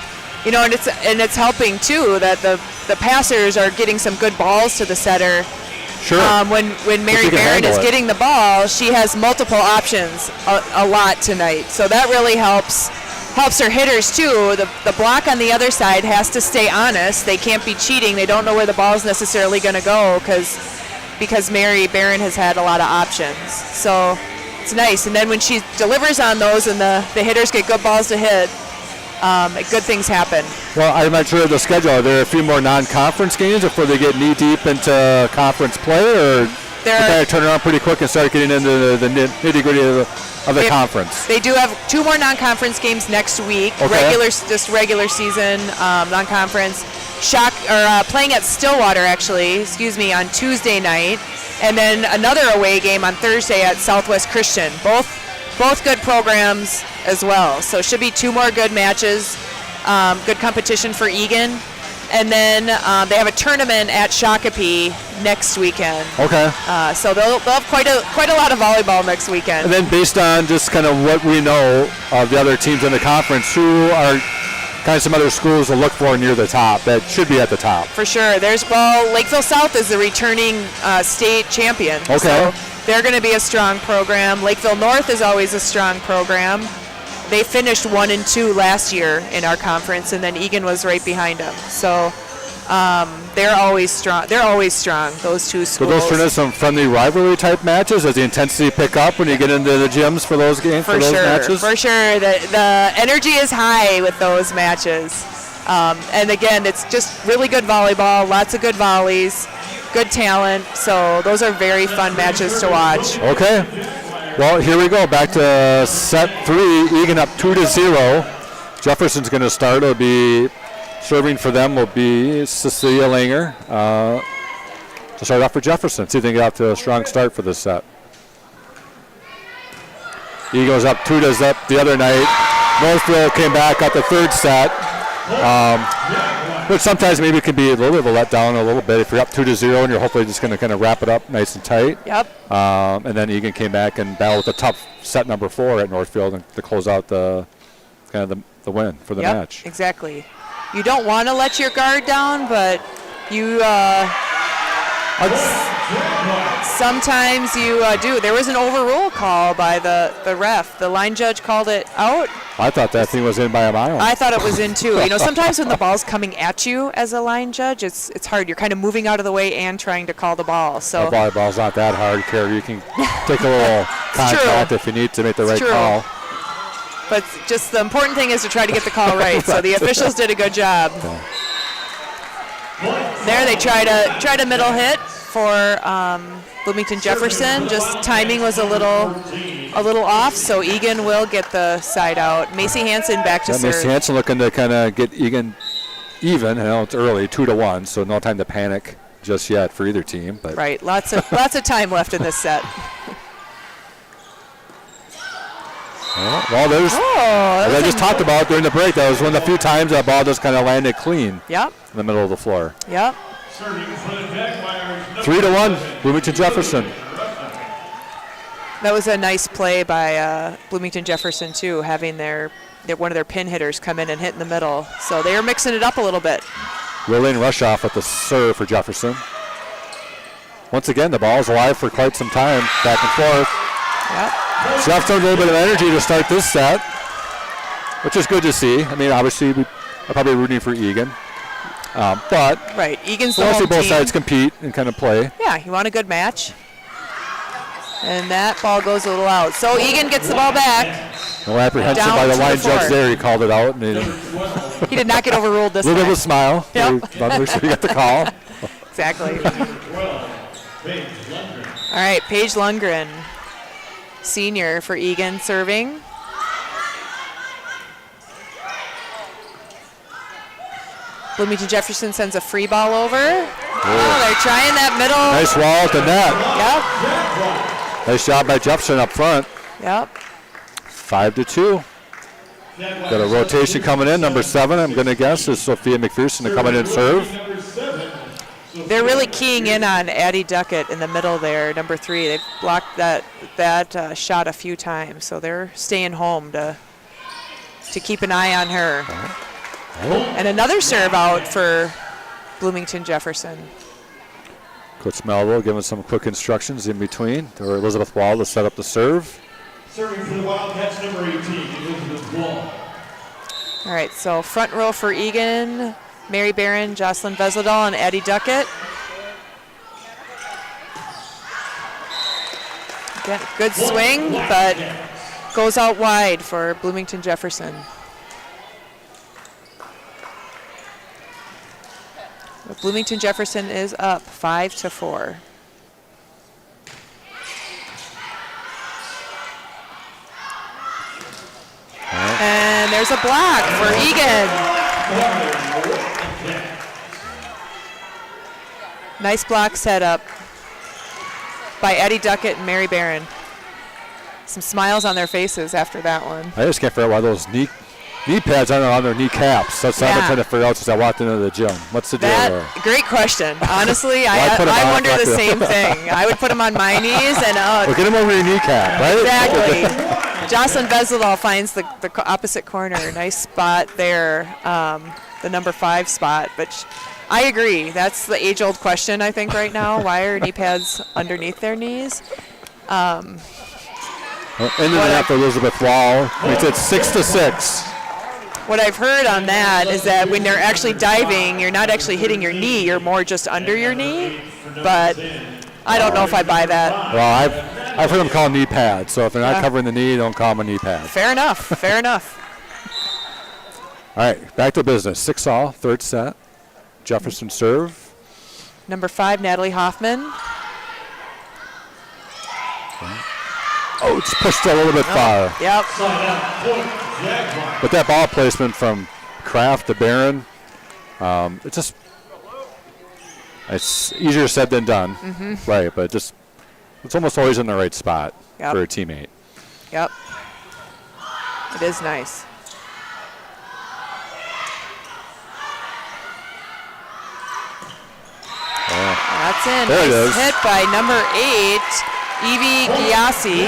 And it's helping too that the passers are getting some good balls to the setter. Sure. When Mary Barron is getting the ball, she has multiple options a lot tonight. So that really helps her hitters too. The block on the other side has to stay honest. They can't be cheating. They don't know where the ball is necessarily going to go because Mary Barron has had a lot of options. So it's nice. And then when she delivers on those and the hitters get good balls to hit, good things happen. Well, I'm not sure of the schedule. Are there a few more non-conference games before they get knee-deep into conference play, or they kind of turn around pretty quick and start getting into the nitty-gritty of the conference? They do have 2 more non-conference games next week. Okay. Regular season non-conference. Playing at Stillwater, on Tuesday night, and then another away game on Thursday at Southwest Christian. Both good programs as well. So it should be 2 more good matches, good competition for Eagan. And then they have a tournament at Shakopee next weekend. Okay. So they'll have quite a lot of volleyball next weekend. And then based on just kind of what we know of the other teams in the conference, who are kind of some other schools to look for near the top that should be at the top? For sure. Lakeville South is the returning state champion. Okay. So they're going to be a strong program. Lakeville North is always a strong program. They finished 1 and 2 last year in our conference, and then Eagan was right behind them. So they're always strong. Those 2 schools. So those turn into some friendly rivalry type matches. Does the intensity pick up when you get into the gyms for those games? For those matches? For sure. The energy is high with those matches. And again, it's just really good volleyball. Lots of good volleys. Good talent. So those are very fun matches to watch. Okay. Well, here we go. Back to set 3. Eagan up 2-0. Jefferson's going to start. It'll be serving for them will be Cecilia Langer to start off for Jefferson. See if they can get off to a strong start for this set. Eagles up 2-0 the other night. Northville came back, got the 3rd set. Which sometimes maybe can be a little bit of a letdown a little bit if you're up 2-0 and you're hopefully just going to kind of wrap it up nice and tight. Yep. And then Eagan came back and battled with a tough set number 4 at Northfield and to close out the win for the match. Exactly. You don't want to let your guard down, but you sometimes you do. There was an overrule call by the ref. The line judge called it out. I thought that thing was in by a mile. I thought it was in too. Sometimes when the ball's coming at you as a line judge, it's hard. You're kind of moving out of the way and trying to call the ball. So the volleyball's not that hard, Carrie. You can take a little contact if you need to make the right call. But just the important thing is to try to get the call right. So the officials did a good job. Okay. There they tried a middle hit for Bloomington Jefferson. Just timing was a little off, so Eagan will get the side out. Macy Hansen back to serve. Macy Hansen looking to kind of get Eagan even. I know it's early, 2-1, so no time to panic just yet for either team. But right, lots of time left in this set. Well, as I just talked about during the break, that was one of the few times that ball just kind of landed clean. Yep. In the middle of the floor. Yep. 3-1, Bloomington Jefferson. That was a nice play by Bloomington Jefferson too, having one of their pin hitters come in and hit in the middle. So they are mixing it up a little bit. Lillian Rushoff at the serve for Jefferson. Once again, the ball is alive for quite some time, back and forth. Yep. Jefferson a little bit of energy to start this set, which is good to see. I mean, obviously, we are probably rooting for Eagan. But right, Eagan's the we'll home see both team. sides compete and kind of play. Yeah, you want a good match. And that ball goes a little out. So Eagan gets the ball back. No apprehension by the line judge there. He called it out. And he did not get overruled this time. A little bit of a smile. Yep. Make sure he got the call. Exactly. All right, Paige Lundgren, senior for Eagan, serving. Bloomington Jefferson sends a free ball over. Oh, they're trying that middle. Nice wall at the net. Yep. Nice job by Jefferson up front. Yep. 5-2. Got a rotation coming in. Number 7, I'm going to guess, is Sophia McPherson to come in and serve. They're really keying in on Addie Duckett in the middle there, number 3. They've blocked that shot a few times, so they're staying home to keep an eye on her. And another serve out for Bloomington Jefferson. Coach Melville giving some quick instructions in between to Elizabeth Wall to set up the serve. Serving for the Wildcats, number 18, Elizabeth Wall. All right, so front row for Eagan, Mary Barron, Jocelyn Vesladahl, and Addie Duckett. Again, good swing, but goes out wide for Bloomington Jefferson. Bloomington Jefferson is up 5-4. And there's a block for Eagan. Nice block setup by Addie Duckett and Mary Barron. Some smiles on their faces after that one. I just can't figure out why those knee pads aren't on their kneecaps. That's what I've been trying to figure out since I walked into the gym. What's the deal there? Great question. Honestly, I wonder the same thing. I would put them on my knees and get them over your kneecap, right? Exactly. Jocelyn Vesladahl finds the opposite corner. Nice spot there, the number 5 spot. But I agree. That's the age-old question, I think, right now. Why are knee pads underneath their knees? Ended after Elizabeth Wall. It's at 6-6. What I've heard on that is that when they're actually diving, you're not actually hitting your knee. You're more just under your knee. But I don't know if I buy that. Well, I've heard them call knee pads. So if they're not covering the knee, don't call them a knee pad. Fair enough. Fair enough. All right, back to business. 6-all, third set. Jefferson serve. Number 5, Natalie Hoffman. Oh, it's pushed a little bit far. Yep. But that ball placement from Kraft to Barron, it's easier said than done. Mm-hmm. Right, but it's almost always in the right spot for a teammate. Yep. It is nice. That's in. There it is. Hit by number 8, Evie Giassi.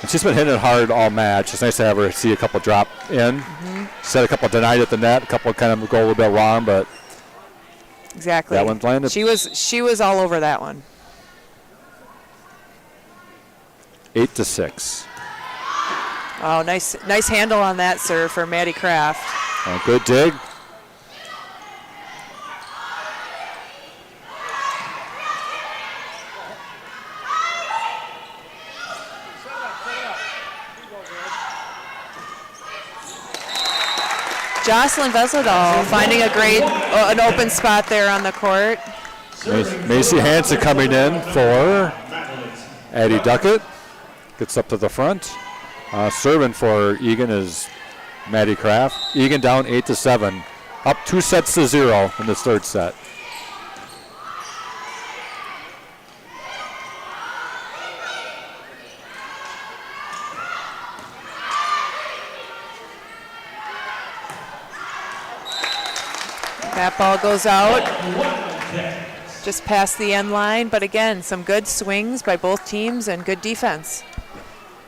And she's been hitting it hard all match. It's nice to have her see a couple drop in. Mm-hmm. Set a couple denied at the net, a couple kind of go a little bit wrong, but exactly. That one landed. She was all over that one. 8-6. Oh, nice handle on that serve for Maddie Kraft. Good dig. Jocelyn Vesladahl finding an open spot there on the court. Macy Hansen coming in for Addie Duckett. Gets up to the front. Serving for Eagan is Maddie Kraft. Eagan down 8-7. Up 2-0 in this third set. That ball goes out just past the end line, but again, some good swings by both teams and good defense.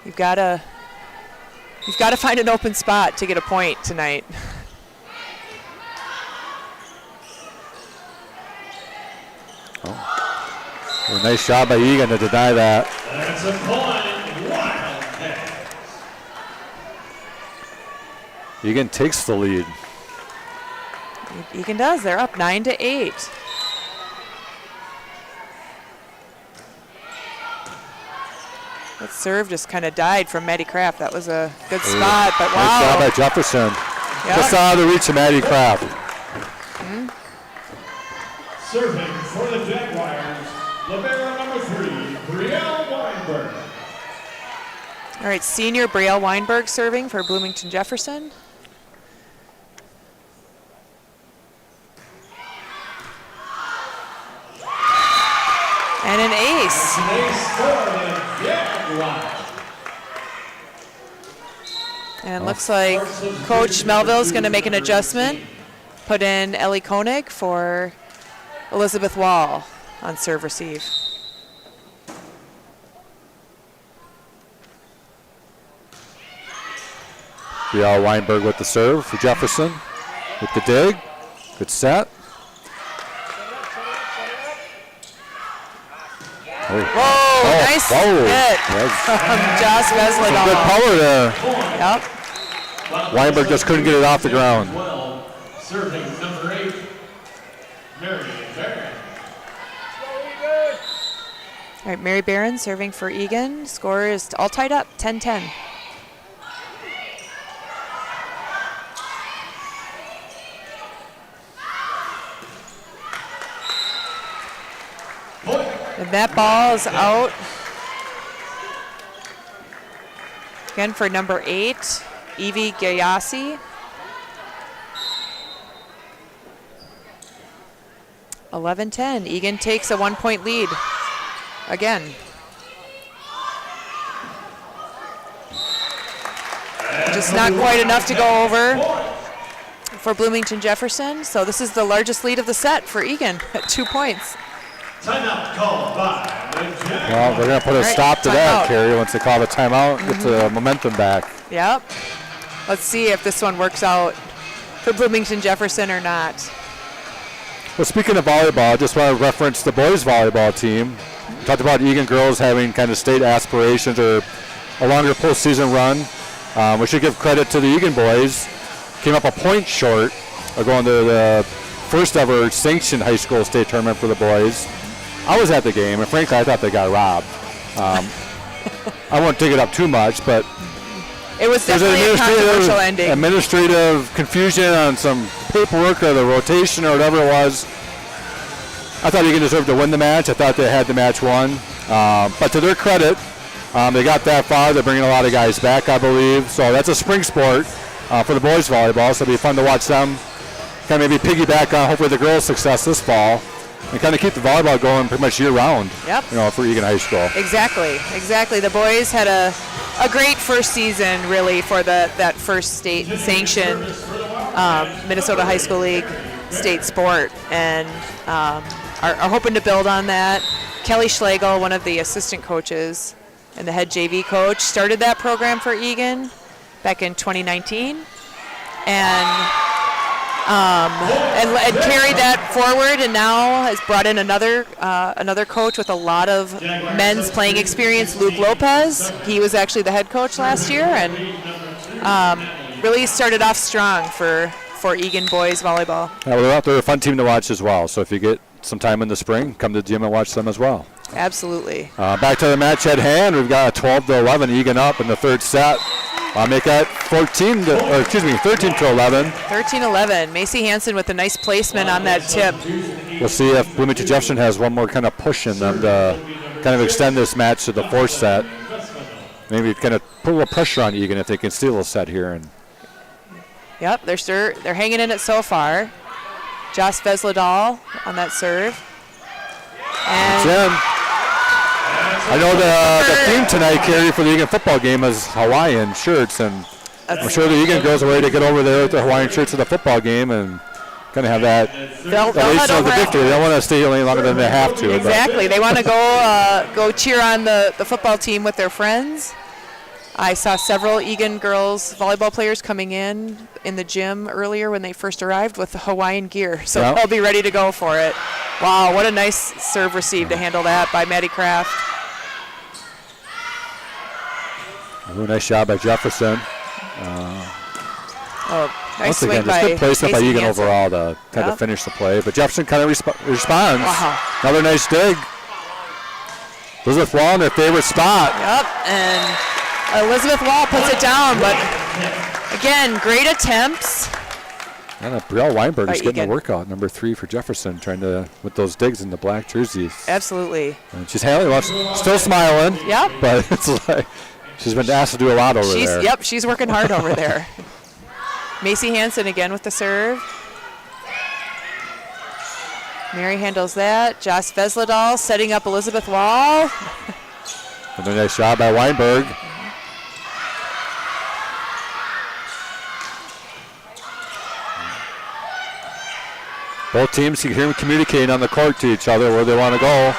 You've got to find an open spot to get a point tonight. A nice job by Eagan to deny that. That's a point. Wildcat. Eagan takes the lead. Eagan does. They're up 9-8. That serve just kind of died from Maddie Kraft. That was a good spot, but wow. Nice job by Jefferson. Yep. Just out of the reach of Maddie Kraft. Serving for the Jaguars, libero number 3, Brielle Weinberg. All right, senior Brielle Weinberg serving for Bloomington Jefferson. And an ace. An ace for the Jaguars. And it looks like Coach Melville is going to make an adjustment. Put in Ellie Koenig for Elizabeth Wall on serve receive. Brielle Weinberg with the serve for Jefferson. With the dig. Good set. Whoa, nice hit from Joss Vesledal. Good power there. Yep. Weinberg just couldn't get it off the ground. Serving number 8, Mary Barron. All right, Mary Barron serving for Eagan. Score is all tied up, 10-10. And that ball is out. Again for number 8, Evie Gayasi. 11-10. Eagan takes a 1-point lead. Again. Just not quite enough to go over for Bloomington Jefferson. So this is the largest lead of the set for Eagan at 2 points. Timeout called by the Jaguars. Well, they're going to put a stop to that, Carrie, once they call the timeout, get the momentum back. Yep. Let's see if this one works out for Bloomington Jefferson or not. Well, speaking of volleyball, I just want to reference the boys volleyball team. We talked about Eagan girls having kind of state aspirations or a longer postseason run. We should give credit to the Eagan boys. Came up a point short of going to the first ever sanctioned high school state tournament for the boys. I was at the game, and frankly, I thought they got robbed. I won't dig it up too much, but it was definitely a controversial ending. Administrative confusion on some paperwork or the rotation or whatever it was. I thought Eagan deserved to win the match. I thought they had the match won. But to their credit, they got that far. They're bringing a lot of guys back, I believe. So that's a spring sport for the boys volleyball. So it'll be fun to watch them kind of maybe piggyback on hopefully the girls' success this fall and kind of keep the volleyball going pretty much year round. Yep. For Eagan High School. Exactly. The boys had a great first season, really, for that first state sanctioned Minnesota High School League state sport, and are hoping to build on that. Kelly Schlegel, one of the assistant coaches and the head JV coach, started that program for Eagan back in 2019, and carried that forward, and now has brought in another coach with a lot of men's playing experience, Luke Lopez. He was actually the head coach last year, and really started off strong for Eagan boys volleyball. Yeah, well, they're a fun team to watch as well, so if you get some time in the spring, come to the gym and watch them as well. Absolutely. Back to the match at hand. We've got a 12-11 Eagan up in the third set. Make that 13 to 11. 13-11. Macy Hansen with a nice placement on that tip. We'll see if Bloomington Jefferson has one more kind of push in them to kind of extend this match to the fourth set. Maybe kind of put a little pressure on Eagan if they can steal a set here. And yep, they're hanging in it so far. Joss Vesledal on that serve. And I know the theme tonight, Carrie, for the Eagan football game is Hawaiian shirts, and I'm sure the Eagan girls are ready to get over there with the Hawaiian shirts to the football game and kind of have that elation of the victory. They don't want to stay any longer than they have to. Exactly. They want to go cheer on the football team with their friends. I saw several Eagan girls volleyball players coming in the gym earlier when they first arrived with the Hawaiian gear, so they'll be ready to go for it. Wow, what a nice serve receive to handle that by Maddie Kraft. Nice job by Jefferson. Nice swing by good placement by Eagan Hansen. overall to kind of finish the play, but Jefferson kind of responds. Wow. Another nice dig. Elizabeth Wall in their favorite spot. Yep, and Elizabeth Wall puts it down, but again, great attempts. And Brielle Weinberg is getting Eagan. a workout, number 3 for Jefferson, trying to, with those digs in the black jerseys. Absolutely. And she's handling well, still smiling. Yep. But it's like she's been asked to do a lot over there. Yep, she's working hard over there. Macy Hansen again with the serve. Mary handles that. Joss Vesledal setting up Elizabeth Wall. Another nice job by Weinberg. Both teams, you can hear them communicating on the court to each other where they want to go.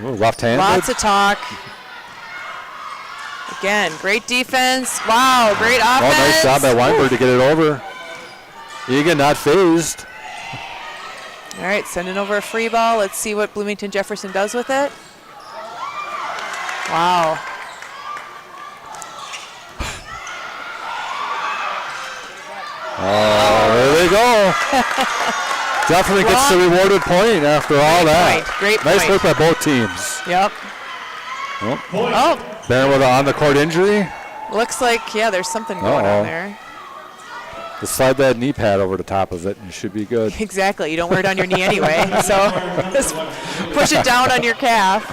Ooh, left-handed. Lots of talk. Again, great defense. Wow, great offense. Oh, nice job by Weinberg to get it over. Eagan not phased. All right, sending over a free ball. Let's see what Bloomington Jefferson does with it. Wow. Oh, there they go. Definitely gets the rewarded point after all that. Great nice point. work by both teams. Yep. Oh. Barron with an on-the-court injury. Looks like, yeah, there's something going on there. Just slide that knee pad over the top of it and you should be good. Exactly. You don't wear it on your knee anyway, so just push it down on your calf.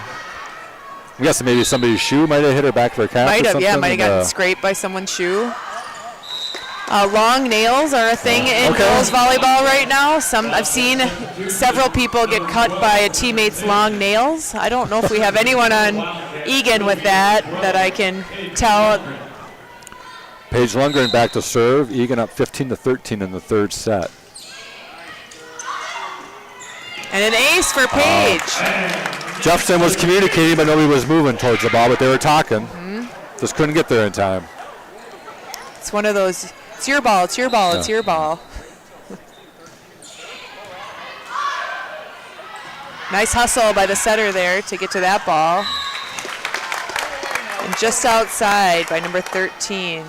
I'm guessing maybe somebody's shoe might have hit her back of her calf. Might or have, something, yeah, might have gotten scraped by someone's shoe. Long nails are a thing in girls volleyball right now. I've seen several people get cut by a teammate's long nails. I don't know if we have anyone on Eagan with that I can tell. Paige Lundgren back to serve. Eagan up 15-13 in the third set. And an ace for Paige. Jefferson was communicating, but nobody was moving towards the ball, but they were talking. Just couldn't get there in time. It's one of those, it's your ball, it's your ball, it's your ball. Nice hustle by the setter there to get to that ball. And just outside by number 13,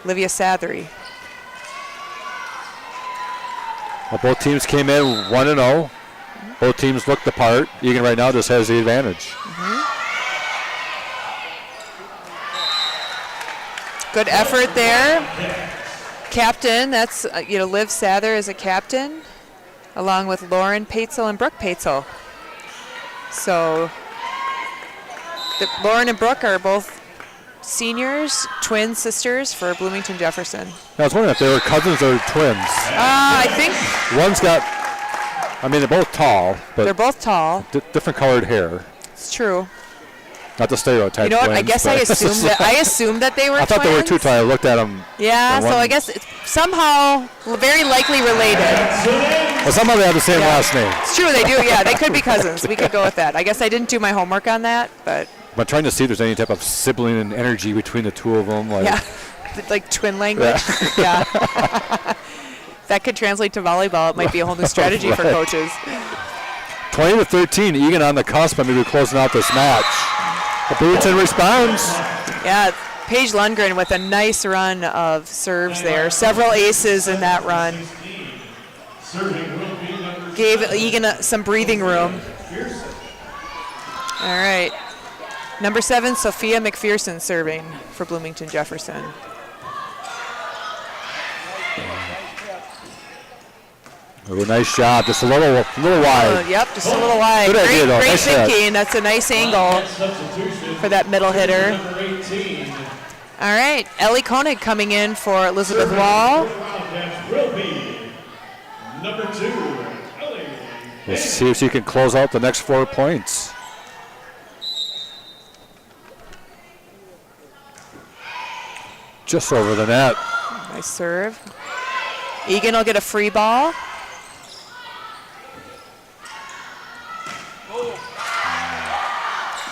Livia Sathery. Well, both teams came in 1-0. Both teams looked the part. Eagan right now just has the advantage. Good effort there. Captain, that's, Liv Sather is a captain, along with Lauren Paetzel and Brooke Paetzel. So Lauren and Brooke are both seniors, twin sisters for Bloomington Jefferson. I was wondering if they were cousins or twins. I think One's got, they're both tall, but they're both tall. Different colored hair. It's true. Not the stereotype. You know what? Twins, I guess I assumed that they were. I thought twins. they were too tall. I looked at them. Yeah, so I guess it's somehow very likely related. Well, somehow they have the same last name. It's true, they do. Yeah, they could be cousins. We could go with that. I guess I didn't do my homework on that, but. I'm trying to see if there's any type of sibling and energy between the two of them. Like twin language. Yeah. That could translate to volleyball. It might be a whole new strategy for coaches. 20-13, Eagan on the cusp of maybe closing out this match. But Bloomington responds. Yeah, Paige Lundgren with a nice run of serves there. Several aces in that run. Gave Eagan some breathing room. All right. Number 7, Sophia McPherson serving for Bloomington Jefferson. Oh, nice job. Just a little wide. Yep, just a little wide. Good idea, though. Great Nice thinking. That's a nice angle for that middle hitter. All right, Ellie Koenig coming in for Elizabeth Wall. Number 2, Ellie. We'll see if she can close out the next 4 points. Just over the net. Nice serve. Eagan will get a free ball.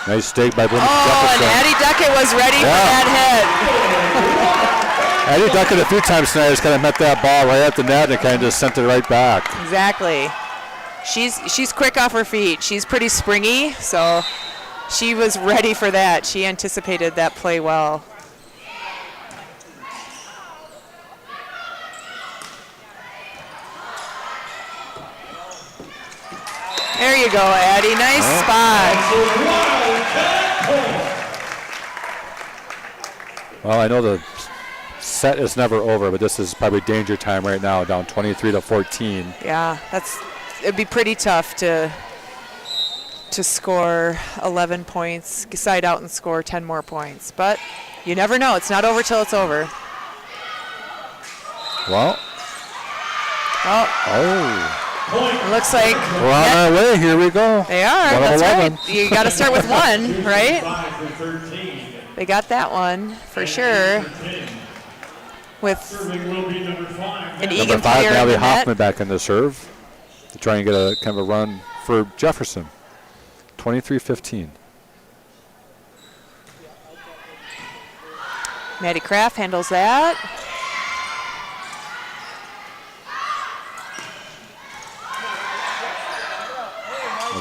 Nice stake by Bloomington Jefferson. And Addie Duckett was ready for that hit. Addie Duckett a few times tonight has kind of met that ball right at the net and kind of just sent it right back. Exactly. She's quick off her feet. She's pretty springy, so she was ready for that. She anticipated that play well. There you go, Addie. Nice spot. Well, I know the set is never over, but this is probably danger time right now, down 23-14. Yeah, it'd be pretty tough to score 11 points, side out and score 10 more points. But you never know. It's not over till it's over. Well. Oh. It looks like we're on our way. Here we go. They are. That's right. You got to start with one, right? They got that one for sure. With an Eagan player in the net. Hoffman back in the serve to try and get a kind of a run for Jefferson. 23-15. Maddie Kraft handles that.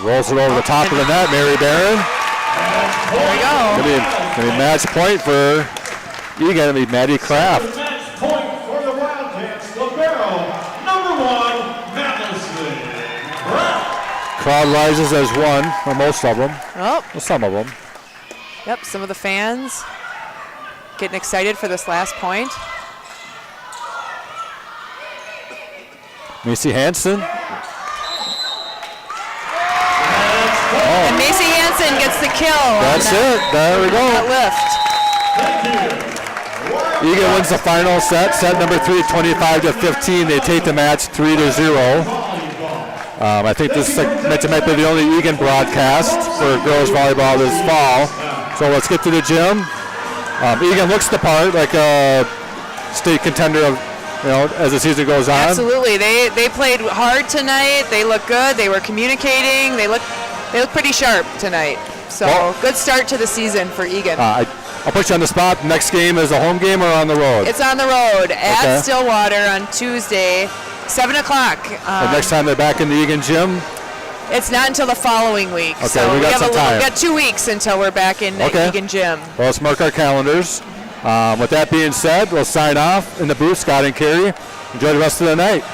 Rolls it over the top of the net, Mary Barron. There we go. Gonna be match point for Eagan. Gonna be Maddie Kraft. Match point for the Wildcats. Libero, number 1, Madison Kraft. Crowd rises as one, or most of them. Oh. Well, some of them. Yep, some of the fans getting excited for this last point. Macy Hansen. And Macy Hansen gets the kill. That's it. There we go. That lift. Eagan wins the final set. Set number 3, 25-15. They take the match 3-0. I think this might be the only Eagan broadcast for girls volleyball this fall. So let's get to the gym. Eagan looks the part, like a state contender of, as the season goes on. Absolutely. They played hard tonight. They look good. They were communicating. They look pretty sharp tonight. So good start to the season for Eagan. I'll put you on the spot. Next game is a home game or on the road? It's on the road at Stillwater on Tuesday, 7 o'clock. The next time they're back in the Eagan gym? It's not until the following week. Okay, so we got some time. We got 2 weeks until we're back in the Eagan gym. Well, let's mark our calendars. With that being said, we'll sign off in the booth. Scott and Carrie, enjoy the rest of the night.